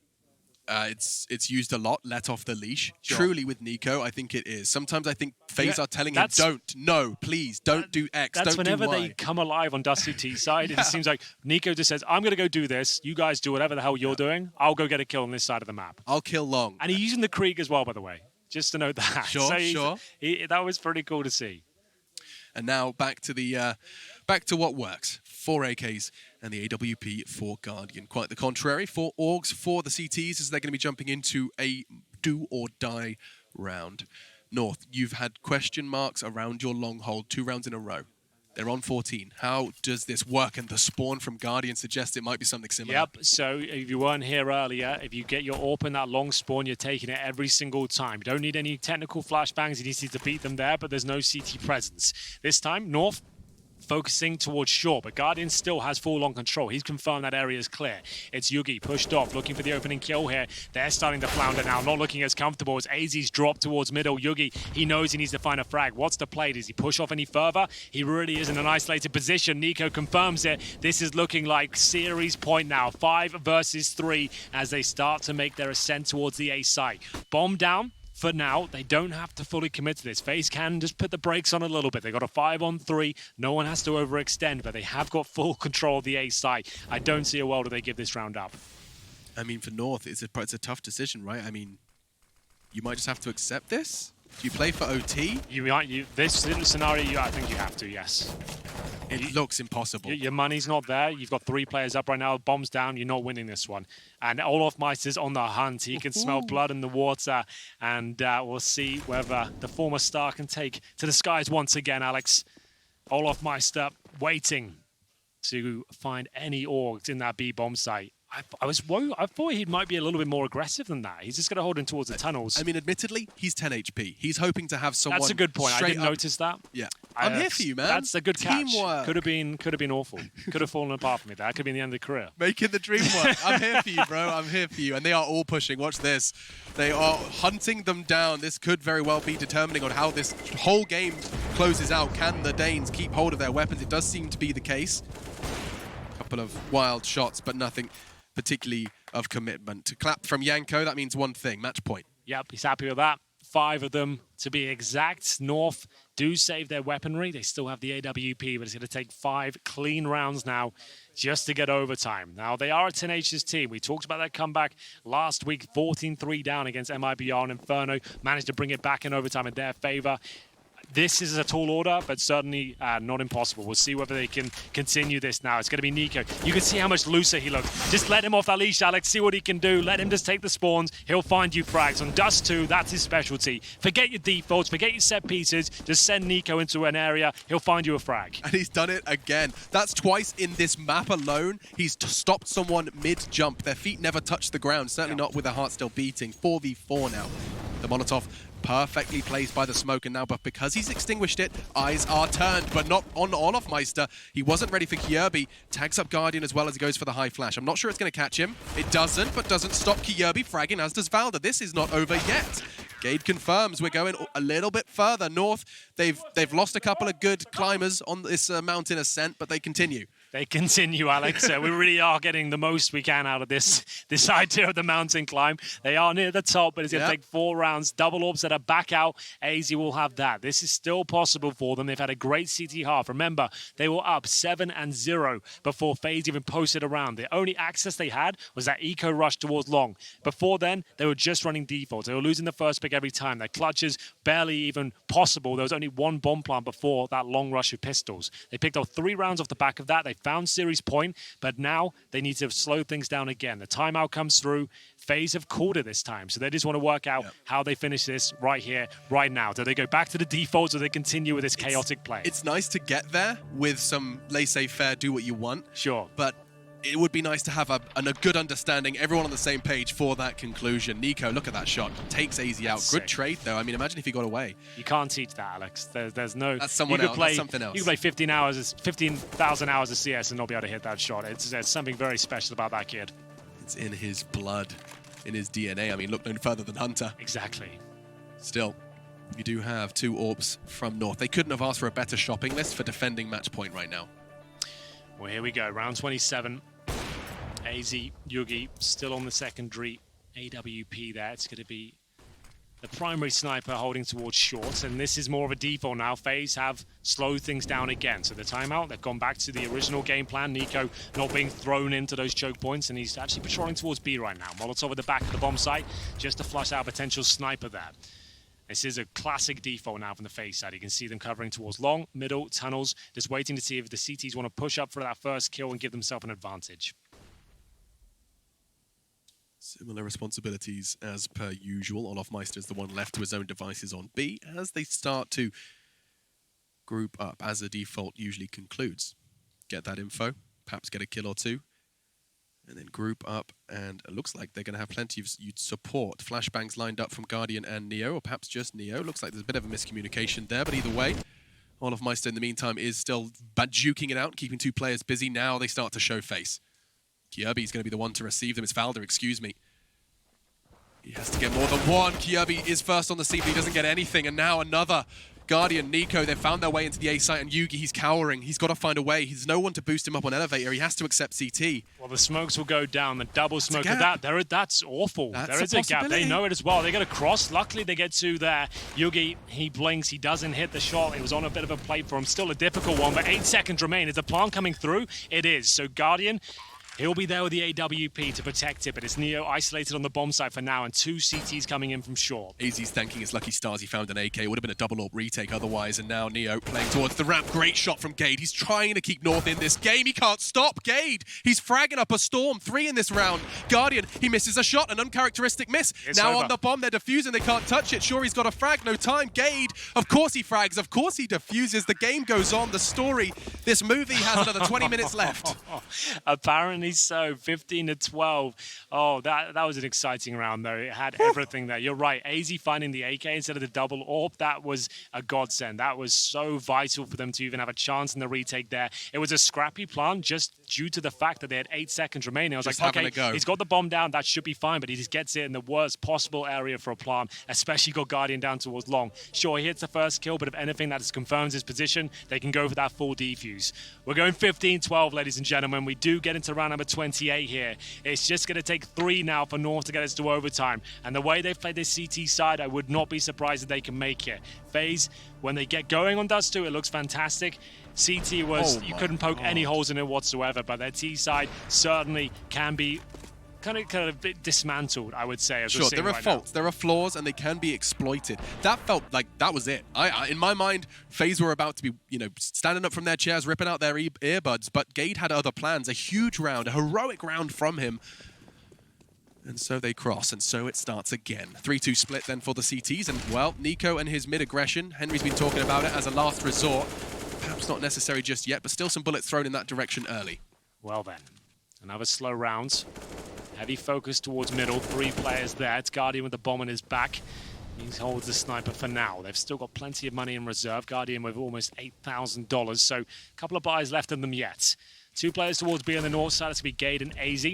it's used a lot, let off the leash. Sure. Truly with Nico, I think it is. Sometimes I think FaZe are telling him, no, please, don't do X, that's don't do Y. Whenever they come alive on Dusty T's side, it seems like Nico just says, I'm going to go do this. You guys do whatever the hell you're doing. I'll go get a kill on this side of the map. I'll kill long. And he's using the Krieg as well, by the way. Just to note that. Sure, That was pretty cool to see. And now back to what works. 4 AKs and the AWP for Guardian. Quite the contrary. 4 Orgs for the CTs as they're going to be jumping into a do-or-die round. North, you've had question marks around your long hold 2 rounds in a row. They're on 14. How does this work? And the spawn from Guardian suggests it might be something similar. Yep, so if you weren't here earlier, if you get your AWP in that long spawn, you're taking it every single time. You don't need any technical flashbangs. You need to beat them there, but there's no CT presence. This time, North focusing towards short, but Guardian still has full-on control. He's confirmed that area is clear. It's Yugi pushed off, looking for the opening kill here. They're starting to flounder now, not looking as comfortable as AZ's dropped towards middle. Yugi, he knows he needs to find a frag. What's the play? Does he push off any further? He really is in an isolated position. Nico confirms it. This is looking like series point now. 5 versus 3 as they start to make their ascent towards the A site. Bomb down. For now, they don't have to fully commit to this. FaZe can just put the brakes on a little bit. They got a 5-on-3. No one has to overextend, but they have got full control of the A site. I don't see a world where they give this round up. I mean, for North, it's a tough decision, right? I mean, you might just have to accept this. Do you play for OT? This scenario, I think you have to, yes. It looks impossible. Your money's not there. You've got 3 players up right now. Bombs down. You're not winning this one. And Olaf Meister's on the hunt. He can smell blood in the water. And we'll see whether the former star can take to the skies once again, Alex. Olaf Meister waiting to find any orgs in that B bomb site. I thought he might be a little bit more aggressive than that. He's just going to hold him towards the tunnels. I mean, admittedly, he's 10 HP. He's hoping to have someone. That's a good point. I didn't notice that. Yeah, I'm here for you, man. That's a good catch. Teamwork. Could have been awful. Could have fallen apart for me. That could have been the end of the career. Making the dream work. I'm here for you, bro. I'm here for you. And they are all pushing. Watch this. They are hunting them down. This could very well be determining on how this whole game closes out. Can the Danes keep hold of their weapons? It does seem to be the case. A couple of wild shots, but nothing particularly of commitment. To clap from Yanko, that means one thing, match point. Yep, he's happy with that. 5 of them, to be exact. North do save their weaponry. They still have the AWP, but it's going to take 5 clean rounds now just to get overtime. Now, they are a tenacious team. We talked about that comeback last week, 14-3 down against MIBR, and Inferno managed to bring it back in overtime in their favor. This is a tall order, but certainly not impossible. We'll see whether they can continue this now. It's going to be Nico. You can see how much looser he looks. Just let him off that leash, Alex. See what he can do. Let him just take the spawns. He'll find you frags. On Dust 2, that's his specialty. Forget your defaults. Forget your set pieces. Just send Nico into an area. He'll find you a frag. And he's done it again. That's twice in this map alone. He's stopped someone mid-jump. Their feet never touch the ground. Certainly not with their heart still beating. 4v4 now. The Molotov perfectly placed by the smoke, and now, but because he's extinguished it, eyes are turned, but not on Olofmeister. He wasn't ready for Kjærby. Tags up Guardian as well as he goes for the high flash. I'm not sure it's going to catch him. It doesn't, but doesn't stop Kjærby fragging, as does Valda. This is not over yet. Gade confirms we're going a little bit further north. They've lost a couple of good climbers on this mountain ascent, but they continue. They continue, Alex. We really are getting the most we can out of this idea of the mountain climb. They are near the top, but it's going to take 4 rounds. Double orbs that are back out. AZ will have that. This is still possible for them. They've had a great CT half. Remember, they were up 7-0 before Faze even posted around. The only access they had was that eco rush towards long. Before then, they were just running defaults. They were losing the first pick every time. Their clutches barely even possible. There was only 1 bomb plant before that long rush of pistols. They picked up 3 rounds off the back of that. They found series point, but now they need to slow things down again. The timeout comes through. Faze have called it this time, so they just want to work out how they finish this right here, right now. Do they go back to the defaults or do they continue with this chaotic play? It's nice to get there with some laissez-faire, do what you want. Sure. But it would be nice to have a good understanding, everyone on the same page for that conclusion. Nico, look at that shot. Takes AZ out. That's good sick. trade, though. I mean, imagine if he got away. You can't teach that, Alex. There's no... That's someone else. That's something else. You can play 15,000 hours of CS and not be able to hit that shot. There's something very special about that kid. It's in his blood, in his DNA. I mean, look no further than Hunter. Exactly. Still, you do have 2 orbs from North. They couldn't have asked for a better shopping list for defending match point right now. Well, here we go. Round 27. AZ, Yugi, still on the secondary. AWP there. It's going to be the primary sniper holding towards short, and this is more of a default now. Faze have slowed things down again. So the timeout, they've gone back to the original game plan. Nico not being thrown into those choke points, and he's actually patrolling towards B right now. Molotov at the back of the bomb site, just to flush out a potential sniper there. This is a classic default now from the Faze side. You can see them covering towards long, middle, tunnels, just waiting to see if the CTs want to push up for that first kill and give themselves an advantage. Similar responsibilities as per usual. Olofmeister is the one left to his own devices on B as they start to group up, as the default usually concludes. Get that info, perhaps get a kill or 2, and then group up, and it looks like they're going to have plenty of support. Flashbangs lined up from Guardian and Neo, or perhaps just Neo. Looks like there's a bit of a miscommunication there, but either way, Olofmeister in the meantime is still duking it out, keeping 2 players busy. Now they start to show face. Kjærby is going to be the one to receive them. It's Valda, excuse me. He has to get more than 1. Kjærby is first on the scene, but he doesn't get anything. And now another Guardian, Nico. They've found their way into the A site, and Yugi, he's cowering. He's got to find a way. There's no one to boost him up on elevator. He has to accept CT. Well, the smokes will go down. The double smoke of that. That's awful. There is a gap. They know it as well. They got to cross. Luckily, they get 2 there. Yugi, he blinks. He doesn't hit the shot. It was on a bit of a plate for him. Still a difficult one, but 8 seconds remain. Is the plant coming through? It is. So Guardian, he'll be there with the AWP to protect it, but it's Neo isolated on the bomb site for now, and 2 CTs coming in from short. AZ's thanking his lucky stars he found an AK. It would have been a double AWP retake otherwise, and now Neo playing towards the ramp. Great shot from Gade. He's trying to keep North in this game. He can't stop Gade. He's fragging up a Storm. 3 in this round. Guardian, he misses a shot, an uncharacteristic miss. It's now over. on the bomb, they're defusing. They can't touch it. Sure, he's got a frag. No time. Gade, of course he frags. Of course he defuses. The game goes on. The story, this movie has another 20 minutes left. Apparently so. 15-12. Oh, that was an exciting round, though. It had everything there. You're right. AZ finding the AK instead of the double AWP, that was a godsend. That was so vital for them to even have a chance in the retake there. It was a scrappy plan just due to the fact that they had 8 seconds remaining. I was Just like, okay, go. he's got the bomb down. That should be fine, but he just gets it in the worst possible area for a plant, especially got Guardian down towards long. Sure, he hits the first kill, but if anything, that just confirms his position. They can go for that full defuse. We're going 15-12, ladies and gentlemen. We do get into round number number 28 here. It's just going to take 3 now for North to get us to overtime. And the way they've played this CT side, I would not be surprised if they can make it. Faze, when they get going on Dust 2, it looks fantastic. CT was, you couldn't poke any holes in it whatsoever, but their T side certainly can be kind of a bit dismantled, I would say. Sure, there are faults, there are flaws, and they can be exploited. That felt like that was it. In my mind, FaZe were about to be, standing up from their chairs, ripping out their earbuds, but Gade had other plans. A huge round, a heroic round from him. And so they cross, and so it starts again. 3-2 split then for the CTs, and well, Nico and his mid-aggression, Henry's been talking about it as a last resort. Perhaps not necessary just yet, but still some bullets thrown in that direction early. Well then, another slow round. Heavy focus towards middle, 3 players there. It's Guardian with the bomb on his back. He holds the sniper for now. They've still got plenty of money in reserve. Guardian with almost $8,000, so a couple of buys left in them yet. 2 players towards B on the north side. It's going to be Gade and AZ.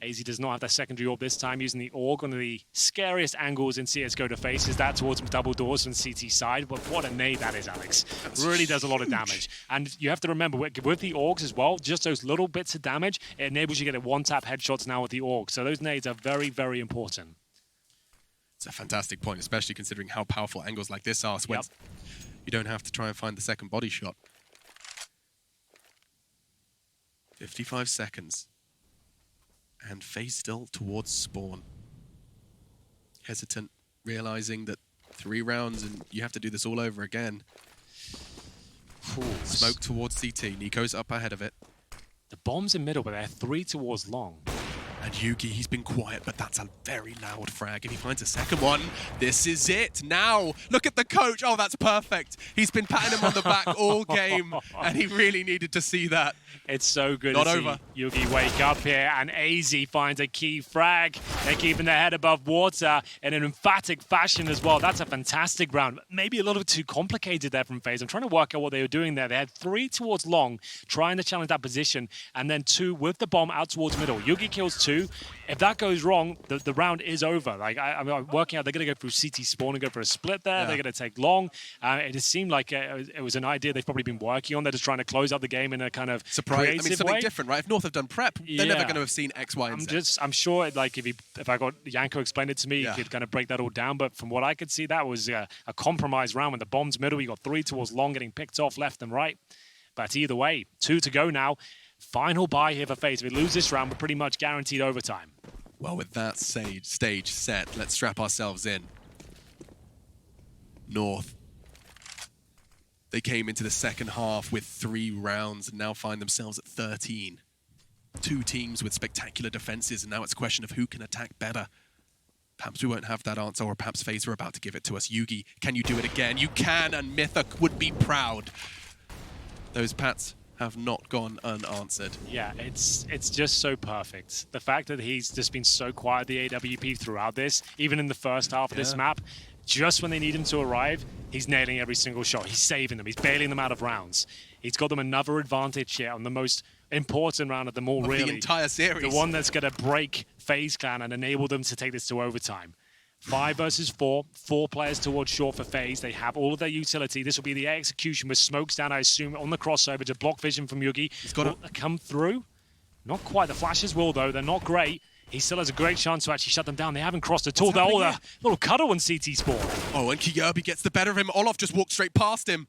AZ does not have their secondary orb this time, using the AUG. One of the scariest angles in CSGO to face is that towards double doors from CT side. But what a nade that is, Alex. Really does a lot of damage. And you have to remember, with the AUGs as well, just those little bits of damage, it enables you to get one-tap headshots now with the AUG. So those nades are very, very important. It's a fantastic point, especially considering how powerful angles like this are. So when you don't have to try and find the second body shot. 55 seconds. And FaZe still towards spawn. Hesitant, realizing that 3 rounds and you have to do this all over again. Smoke towards CT. Nico's up ahead of it. The bomb's in middle, but they're 3 towards long. And Yugi, he's been quiet, but that's a very loud frag. If he finds a second one, this is it. Now, look at the coach. Oh, that's perfect. He's been patting him on the back all game, and he really needed to see that. It's so good to see Yugi wake up here, and AZ finds a key frag. They're keeping their head above water in an emphatic fashion as well. That's a fantastic round. Maybe a little bit too complicated there from FaZe. I'm trying to work out what they were doing there. They had 3 towards long, trying to challenge that position, and then 2 with the bomb out towards middle. Yugi kills 2. If that goes wrong, the round is over. Like I'm working out, they're going to go through CT spawn and go for a split there. Yeah. They're going to take long. It just seemed like it was an idea they've probably been working on. They're just trying to close out the game in a kind of surprise. Something way. Different, right? If North have done prep, they're never going to have seen X, Y, and Z. I'm sure, like if I got Yanko explained it to me, he could kind of break that all down. But from what I could see, that was a compromised round. When the bomb's middle, you got 3 towards long, getting picked off left and right. But either way, 2 to go now. Final buy here for FaZe. If we lose this round, we're pretty much guaranteed overtime. Well, with that stage set, let's strap ourselves in. North. They came into the second half with 3 rounds and now find themselves at 13. 2 teams with spectacular defenses, and now it's a question of who can attack better. Perhaps we won't have that answer, or perhaps FaZe are about to give it to us. Yugi, can you do it again? You can, and Mythic would be proud. Those pats have not gone unanswered. Yeah, it's just so perfect. The fact that he's just been so quiet, the AWP, throughout this, even in the first half of this map, just when they need him to arrive, he's nailing every single shot. He's saving them. He's bailing them out of rounds. He's got them another advantage here on the most important round of them all, really. The entire series. The one that's going to break FaZe Clan and enable them to take this to overtime. 5 versus 4, 4 players towards short for FaZe. They have all of their utility. This will be the execution with smokes down, I assume, on the crossover to block vision from Yugi. He's got to come through. Not quite. The flashes will, though. They're not great. He still has a great chance to actually shut them down. They haven't crossed at all. They're all a little cuddle on CT spawn. Oh, and Kiyerbi gets the better of him. Olof just walked straight past him.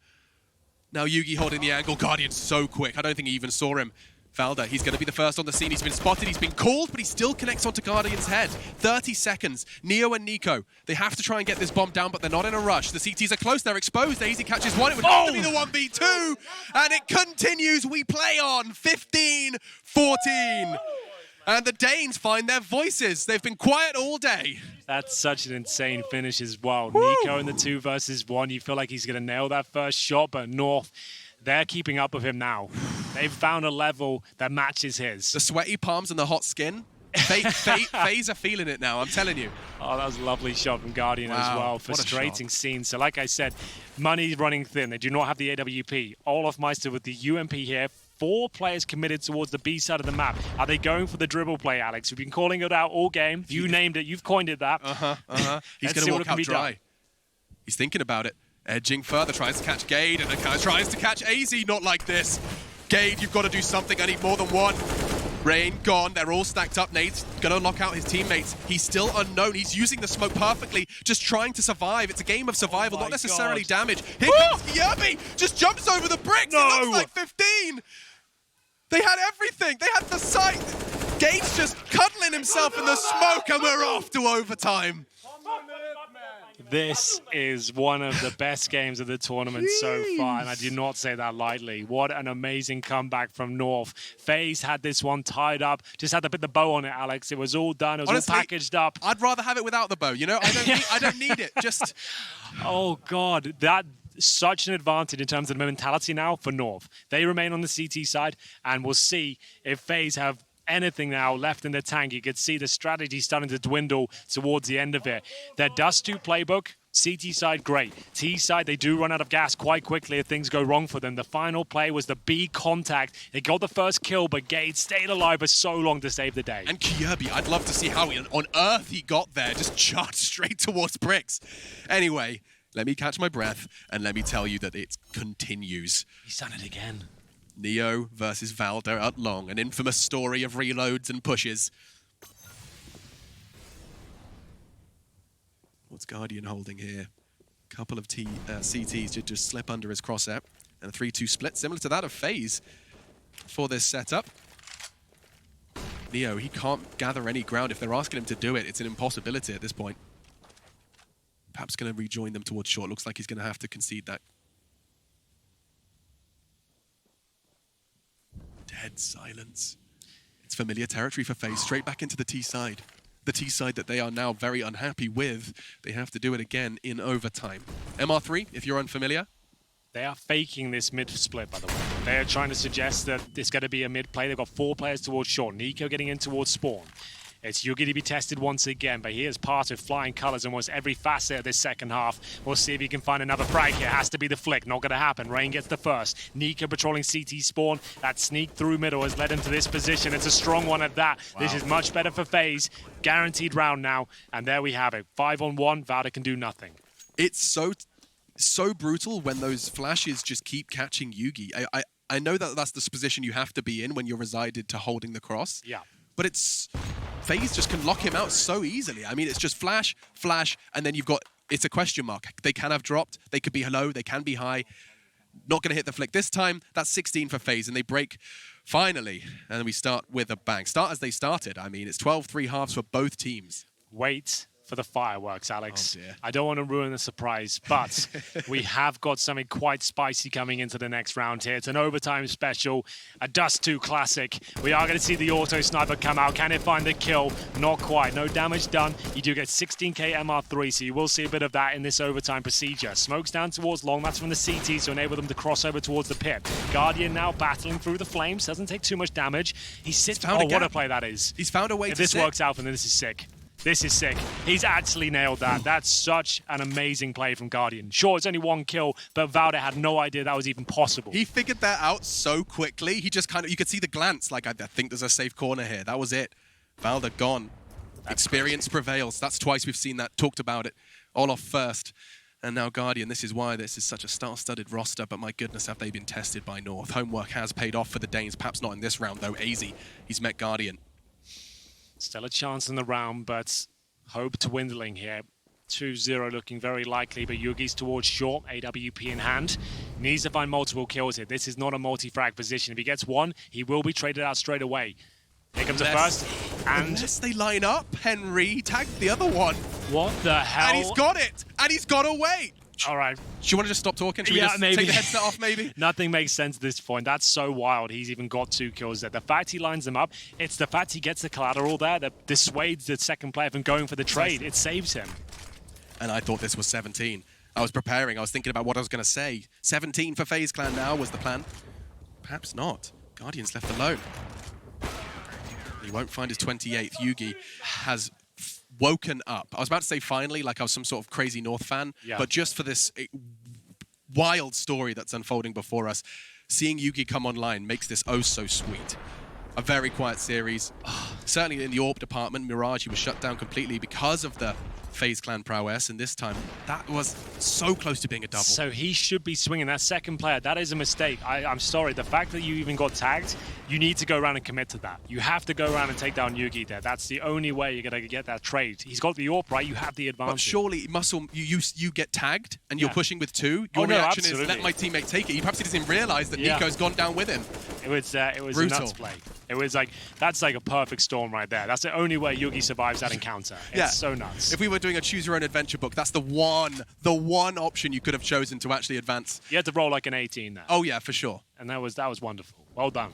Now Yugi holding the angle. Guardian's so quick. I don't think he even saw him. Valda, he's going to be the first on the scene. He's been spotted, he's been called, but he still connects onto Guardian's head. 30 seconds. Neo and Nico, they have to try and get this bomb down, but they're not in a rush. The CTs are close, they're exposed. Easy catches one. It would have to be the 1v2. And it continues. We play on 15-14. And the Danes find their voices. They've been quiet all day. That's such an insane finish as well. Woo! Nico in the 2 versus 1. You feel like he's going to nail that first shot, but North, they're keeping up with him now. They've found a level that matches his. The sweaty palms and the hot skin. FaZe are feeling it now, I'm telling you. Oh, that was a lovely shot from Guardian as well. Frustrating scene. So like I said, money running thin. They do not have the AWP. Olaf Meister with the UMP here. 4 players committed towards the B side of the map. Are they going for the dribble play, Alex? We've been calling it out all game. You named it. You've coined it that. He's going to walk out dry. He's thinking about it. Edging further, tries to catch Gade, and tries to catch AZ. Not like this. Gade, you've got to do something. I need more than one. Rain gone. They're all stacked up. Nate's gonna lock out his teammates. He's still unknown. He's using the smoke perfectly, just trying to survive. It's a game of survival, not necessarily damage. Here comes Yerby, just jumps over the bricks. No. It looks like 15. They had everything. They had the sight. Gates just cuddling himself in the smoke, and we're off to overtime. This is one of the best games of the tournament so far, and I do not say that lightly. What an amazing comeback from North. Faze had this one tied up, just had to put the bow on it, Alex. It was all done, it was honestly, all packaged up. I'd rather have it without the bow, you know? I don't need it, just... Oh, God, that's such an advantage in terms of the mentality now for North. They remain on the CT side, and we'll see if Faze have anything now left in the tank. You could see the strategy starting to dwindle towards the end of it. Their Dust 2 playbook, CT side, great. T side, they do run out of gas quite quickly if things go wrong for them. The final play was the B contact. They got the first kill, but Gade stayed alive for so long to save the day. And Kirby, I'd love to see how on earth he got there, just charged straight towards bricks. Anyway, let me catch my breath, and let me tell you that it continues. He's done it again. Neo versus Valder at long, an infamous story of reloads and pushes. What's Guardian holding here? Couple of CTs to just slip under his crosshair, and a 3-2 split, similar to that of Faze for this setup. Neo, he can't gather any ground. If they're asking him to do it, it's an impossibility at this point. Perhaps going to rejoin them towards short. Looks like he's going to have to concede that. Dead silence. It's familiar territory for Faze. Straight back into the T side. The T side that they are now very unhappy with. They have to do it again in overtime. MR3, if you're unfamiliar. They are faking this mid split, by the way. They are trying to suggest that it's going to be a mid play. They've got 4 players towards short. Nico getting in towards spawn. It's Yugi to be tested once again, but he is part of flying colors almost every facet of this second half. We'll see if he can find another frag here. Has to be the flick. Not going to happen. Rain gets the first. Nico patrolling CT spawn. That sneak through middle has led him to this position. It's a strong one at that. Wow. This is much better for Faze. Guaranteed round now. And there we have it. 5-on-1. Valder can do nothing. It's so brutal when those flashes just keep catching Yugi. I know that that's the position you have to be in when you're resided to holding the cross. Yeah. But it's... Faze just can lock him out so easily. I mean, it's just flash, flash, and then you've got... It's a question mark. They can have dropped. They could be low. They can be high. Not going to hit the flick. This time, that's 16 for Faze, and they break finally. And we start with a bang. Start as they started. I mean, it's 12-3 halves for both teams. Wait for the fireworks, Alex. Oh dear. I don't want to ruin the surprise, but we have got something quite spicy coming into the next round here. It's an overtime special, a Dust 2 classic. We are going to see the auto sniper come out. Can it find the kill? Not quite. No damage done. You do get 16k MR3, so you will see a bit of that in this overtime procedure. Smokes down towards long. That's from the CT to enable them to cross over towards the pit. Guardian now battling through the flames. Doesn't take too much damage. He sits... Oh, what a play that is. He's found a way if this works out for them, this is sick. This is sick. He's actually nailed that. That's such an amazing play from Guardian. Sure, it's only 1 kill, but Valder had no idea that was even possible. He figured that out so quickly. He just kind of, you could see the glance, like, I think there's a safe corner here. That was it. Valder gone. That's Experience crazy. Prevails. That's twice we've seen that, talked about it. All off first. And now Guardian, this is why this is such a star-studded roster, but my goodness, have they been tested by North. Homework has paid off for the Danes, perhaps not in this round, though. AZ, he's met Guardian. Still a chance in the round, but hope dwindling here. 2-0 looking very likely, but Yugi's towards short, AWP in hand. Needs to find multiple kills here. This is not a multi-frag position. If he gets one, he will be traded out straight away. Here comes the first, and... Unless they line up, Henry tagged the other one. What the hell? And he's got it! And he's got away! All right. Do you want to just stop talking? Should we just maybe. take the headset off, maybe? Nothing makes sense at this point. That's so wild. He's even got 2 kills there. The fact he lines them up, it's the fact he gets the collateral there that dissuades the second player from going for the trade. It saves him. And I thought this was 17. I was preparing. I was thinking about what I was going to say. 17 for FaZe Clan now was the plan. Perhaps not. Guardian's left alone. He won't find his 28th. Yugi has woken up. I was about to say finally, like I was some sort of crazy North fan, but just for this wild story that's unfolding before us, seeing Yugi come online makes this oh so sweet. A very quiet series. Certainly in the AWP department, Mirage, he was shut down completely because of the FaZe Clan prowess, and this time that was so close to being a double. So he should be swinging that second player. That is a mistake. I'm sorry. The fact that you even got tagged, you need to go around and commit to that. You have to go around and take down Yugi there. That's the only way you're going to get that trade. He's got the AWP, right? You have the advantage. But surely, Muscle, you get tagged and you're pushing with 2. Your no, reaction absolutely. is let my teammate take it. He perhaps doesn't realize that Nico's gone down with him. It was a nuts play. It was like, that's like a perfect storm right there. That's the only way Yugi survives that encounter. It's so nuts. If we were doing a choose your own adventure book, that's the one option you could have chosen to actually advance. You had to roll like an 18 there. Oh yeah, for sure. And that was wonderful. Well done.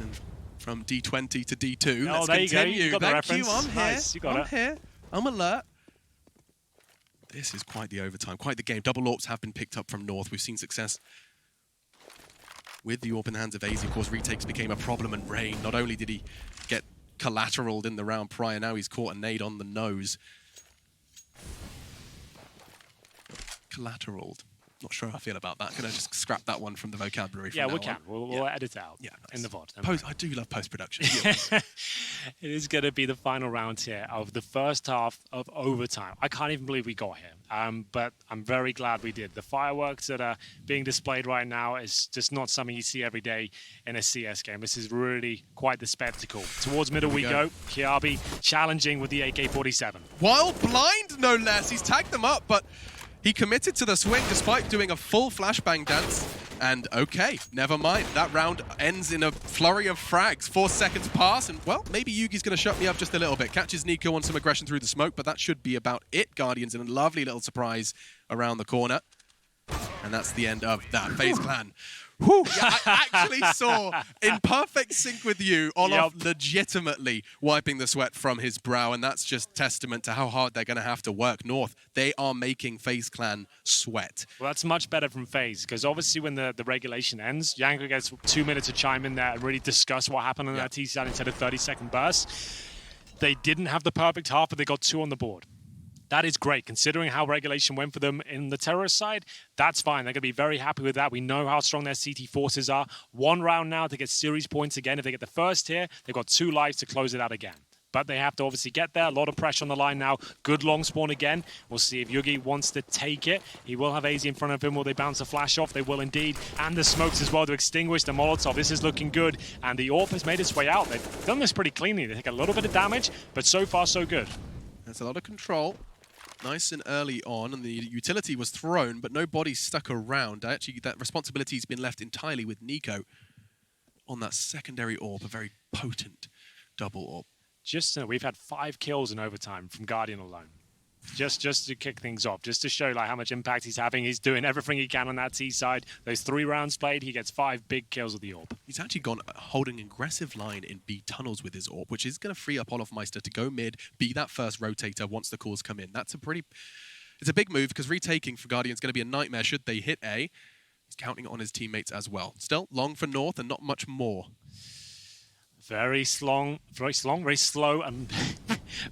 And from D20 to D2. Oh, Let's there continue. you go. You got the reference. I'm here. Nice. You got I'm here. I'm alert. This is quite the overtime, quite the game. Double AWPs have been picked up from North. We've seen success with the AWP in the hands of Faze. Of course, retakes became a problem, and Rain, not only did he get collateraled in the round prior, now he's caught a nade on the nose. Collateraled. Not sure how I feel about that. Can I just scrap that one from the vocabulary? Yeah, we can. We'll edit it out in the VOD. I do love post-production. It is going to be the final round here of the first half of overtime. I can't even believe we got here, but I'm very glad we did. The fireworks that are being displayed right now is just not something you see every day in a CS game. This is really quite the spectacle. Towards middle we go. Kiabi challenging with the AK-47. Wild blind, no less. He's tagged them up, but he committed to the swing despite doing a full flashbang dance. And okay, never mind. That round ends in a flurry of frags. 4 seconds pass, and well, maybe Yugi's going to shut me up just a little bit. Catches Nico on some aggression through the smoke, but that should be about it. Guardians in a lovely little surprise around the corner. And that's the end of that. FaZe Clan. Whew, yeah, I actually saw, in perfect sync with you, Olof legitimately wiping the sweat from his brow, and that's just testament to how hard they're going to have to work. North, they are making FaZe Clan sweat. Well, that's much better from FaZe, because obviously when the regulation ends, Yanko gets 2 minutes to chime in there and really discuss what happened on that T-side instead of 30-second bursts. They didn't have the perfect half, but they got 2 on the board. That is great, considering how regulation went for them in the terrorist side. That's fine. They're going to be very happy with that. We know how strong their CT forces are. 1 round now to get series points again. If they get the first here, they've got 2 lives to close it out again. But they have to obviously get there. A lot of pressure on the line now. Good long spawn again. We'll see if Yugi wants to take it. He will have AZ in front of him. Will they bounce a flash off? They will indeed. And the smokes as well to extinguish the Molotov. This is looking good. And the AWP has made its way out. They've done this pretty cleanly. They take a little bit of damage, but so far so good. There's a lot of control. Nice and early on, and the utility was thrown, but no bodies stuck around. Actually, that responsibility's been left entirely with Nico on that secondary AWP, a very potent double AWP. Just we've had 5 kills in overtime from Guardian alone. Just to kick things off, just to show like how much impact he's having. He's doing everything he can on that T side. Those 3 rounds played, he gets 5 big kills with the AWP. He's actually gone holding an aggressive line in B tunnels with his AWP, which is going to free up Olofmeister to go mid, be that first rotator once the calls come in. It's a big move, because retaking for Guardian is going to be a nightmare should they hit A. He's counting on his teammates as well. Still long for North and not much more. Very slow and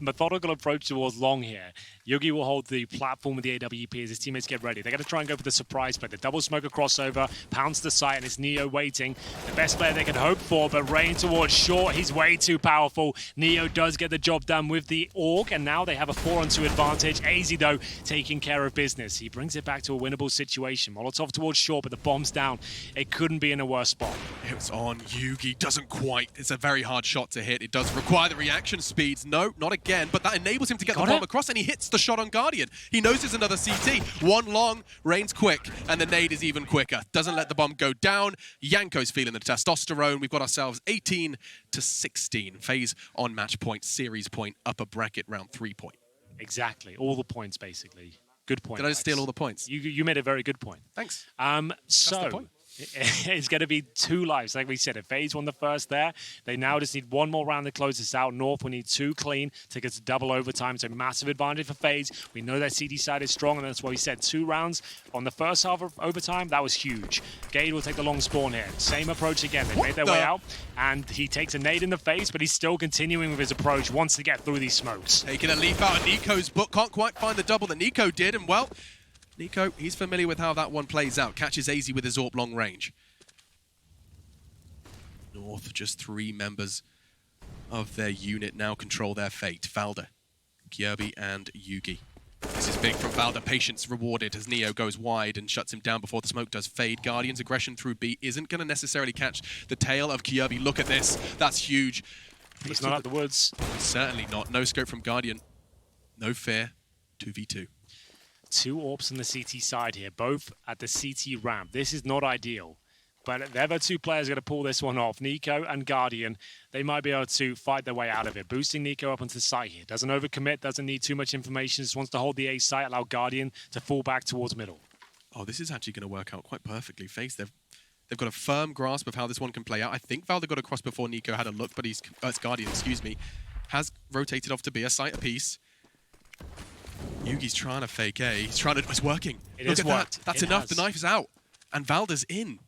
methodical approach towards long here. Yugi will hold the platform with the AWP as his teammates get ready. They're going to try and go for the surprise play. The double smoker crossover, pounds the site, and it's Neo waiting. The best player they could hope for, but Rain towards short. He's way too powerful. Neo does get the job done with the AUG, and now they have a 4-on-2 advantage. AZ, though, taking care of business. He brings it back to a winnable situation. Molotov towards short, but the bomb's down. It couldn't be in a worse spot. It's on Yugi. Doesn't quite. It's a very hard shot to hit. It does require the reaction speeds. No, not again, but that enables him to get the bomb across, and he hits the shot on Guardian. He knows there's another CT. 1 long, Rain's quick, and the nade is even quicker. Doesn't let the bomb go down. Yanko's feeling the testosterone. We've got ourselves 18-16. FaZe on match point, series point, upper bracket, round 3 point. Exactly. All the points, basically. Good point. Did I just steal all the points? You made a very good point. Thanks. So the point. It's going to be 2 lives. Like we said, if FaZe won the first there, they now just need 1 more round to close this out. North will need 2 clean to get to double overtime. So massive advantage for FaZe. We know that CD side is strong, and that's why we said 2 rounds on the first half of overtime. That was huge. Gade will take the long spawn here. Same approach again. They made their way out, and he takes a nade in the face, but he's still continuing with his approach, wants to get through these smokes. Taking a leap out of Nico's book. Can't quite find the double that Nico did, and well, Nico, he's familiar with how that one plays out. Catches AZ with his AWP long range. North, just 3 members of their unit now control their fate. Valda Kyobi and Yugi. This is big from Valda. Patience rewarded as Neo goes wide and shuts him down before the smoke does fade. Guardian's aggression through B isn't going to necessarily catch the tail of Kyobi. Look at this. That's huge. He's not out the woods. Certainly not. No scope from Guardian. No fear. 2v2. 2 AWPs on the CT side here, both at the CT ramp. This is not ideal. But if ever 2 players are going to pull this one off, Nico and Guardian, they might be able to fight their way out of it. Boosting Nico up onto the site here. Doesn't overcommit, doesn't need too much information, just wants to hold the A site, allow Guardian to fall back towards middle. Oh, this is actually going to work out quite perfectly. Faze, they've got a firm grasp of how this one can play out. I think Valda got across before Nico had a look, but it's Guardian, excuse me, has rotated off to B, a site apiece. Yugi's trying to fake A. He's trying to... It's working. Look at that. That's enough. The knife is out. And Valda's in.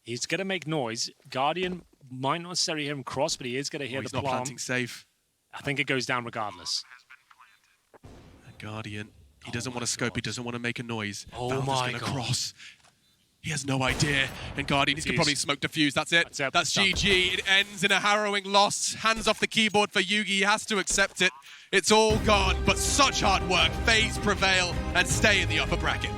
He's going to make noise. Guardian might not necessarily hear him cross, but he is going to hear the plant. He's not planting safe. I think it goes down regardless. Guardian, he doesn't want to scope. He doesn't want to make a noise. Oh Valda's my going to God. cross. He has no idea. And Guardian, he's going to probably smoke defuse. That's it. That's GG. It ends in a harrowing loss. Hands off the keyboard for Yugi. He has to accept it. It's all gone, but such hard work. Faze prevail and stay in the upper bracket.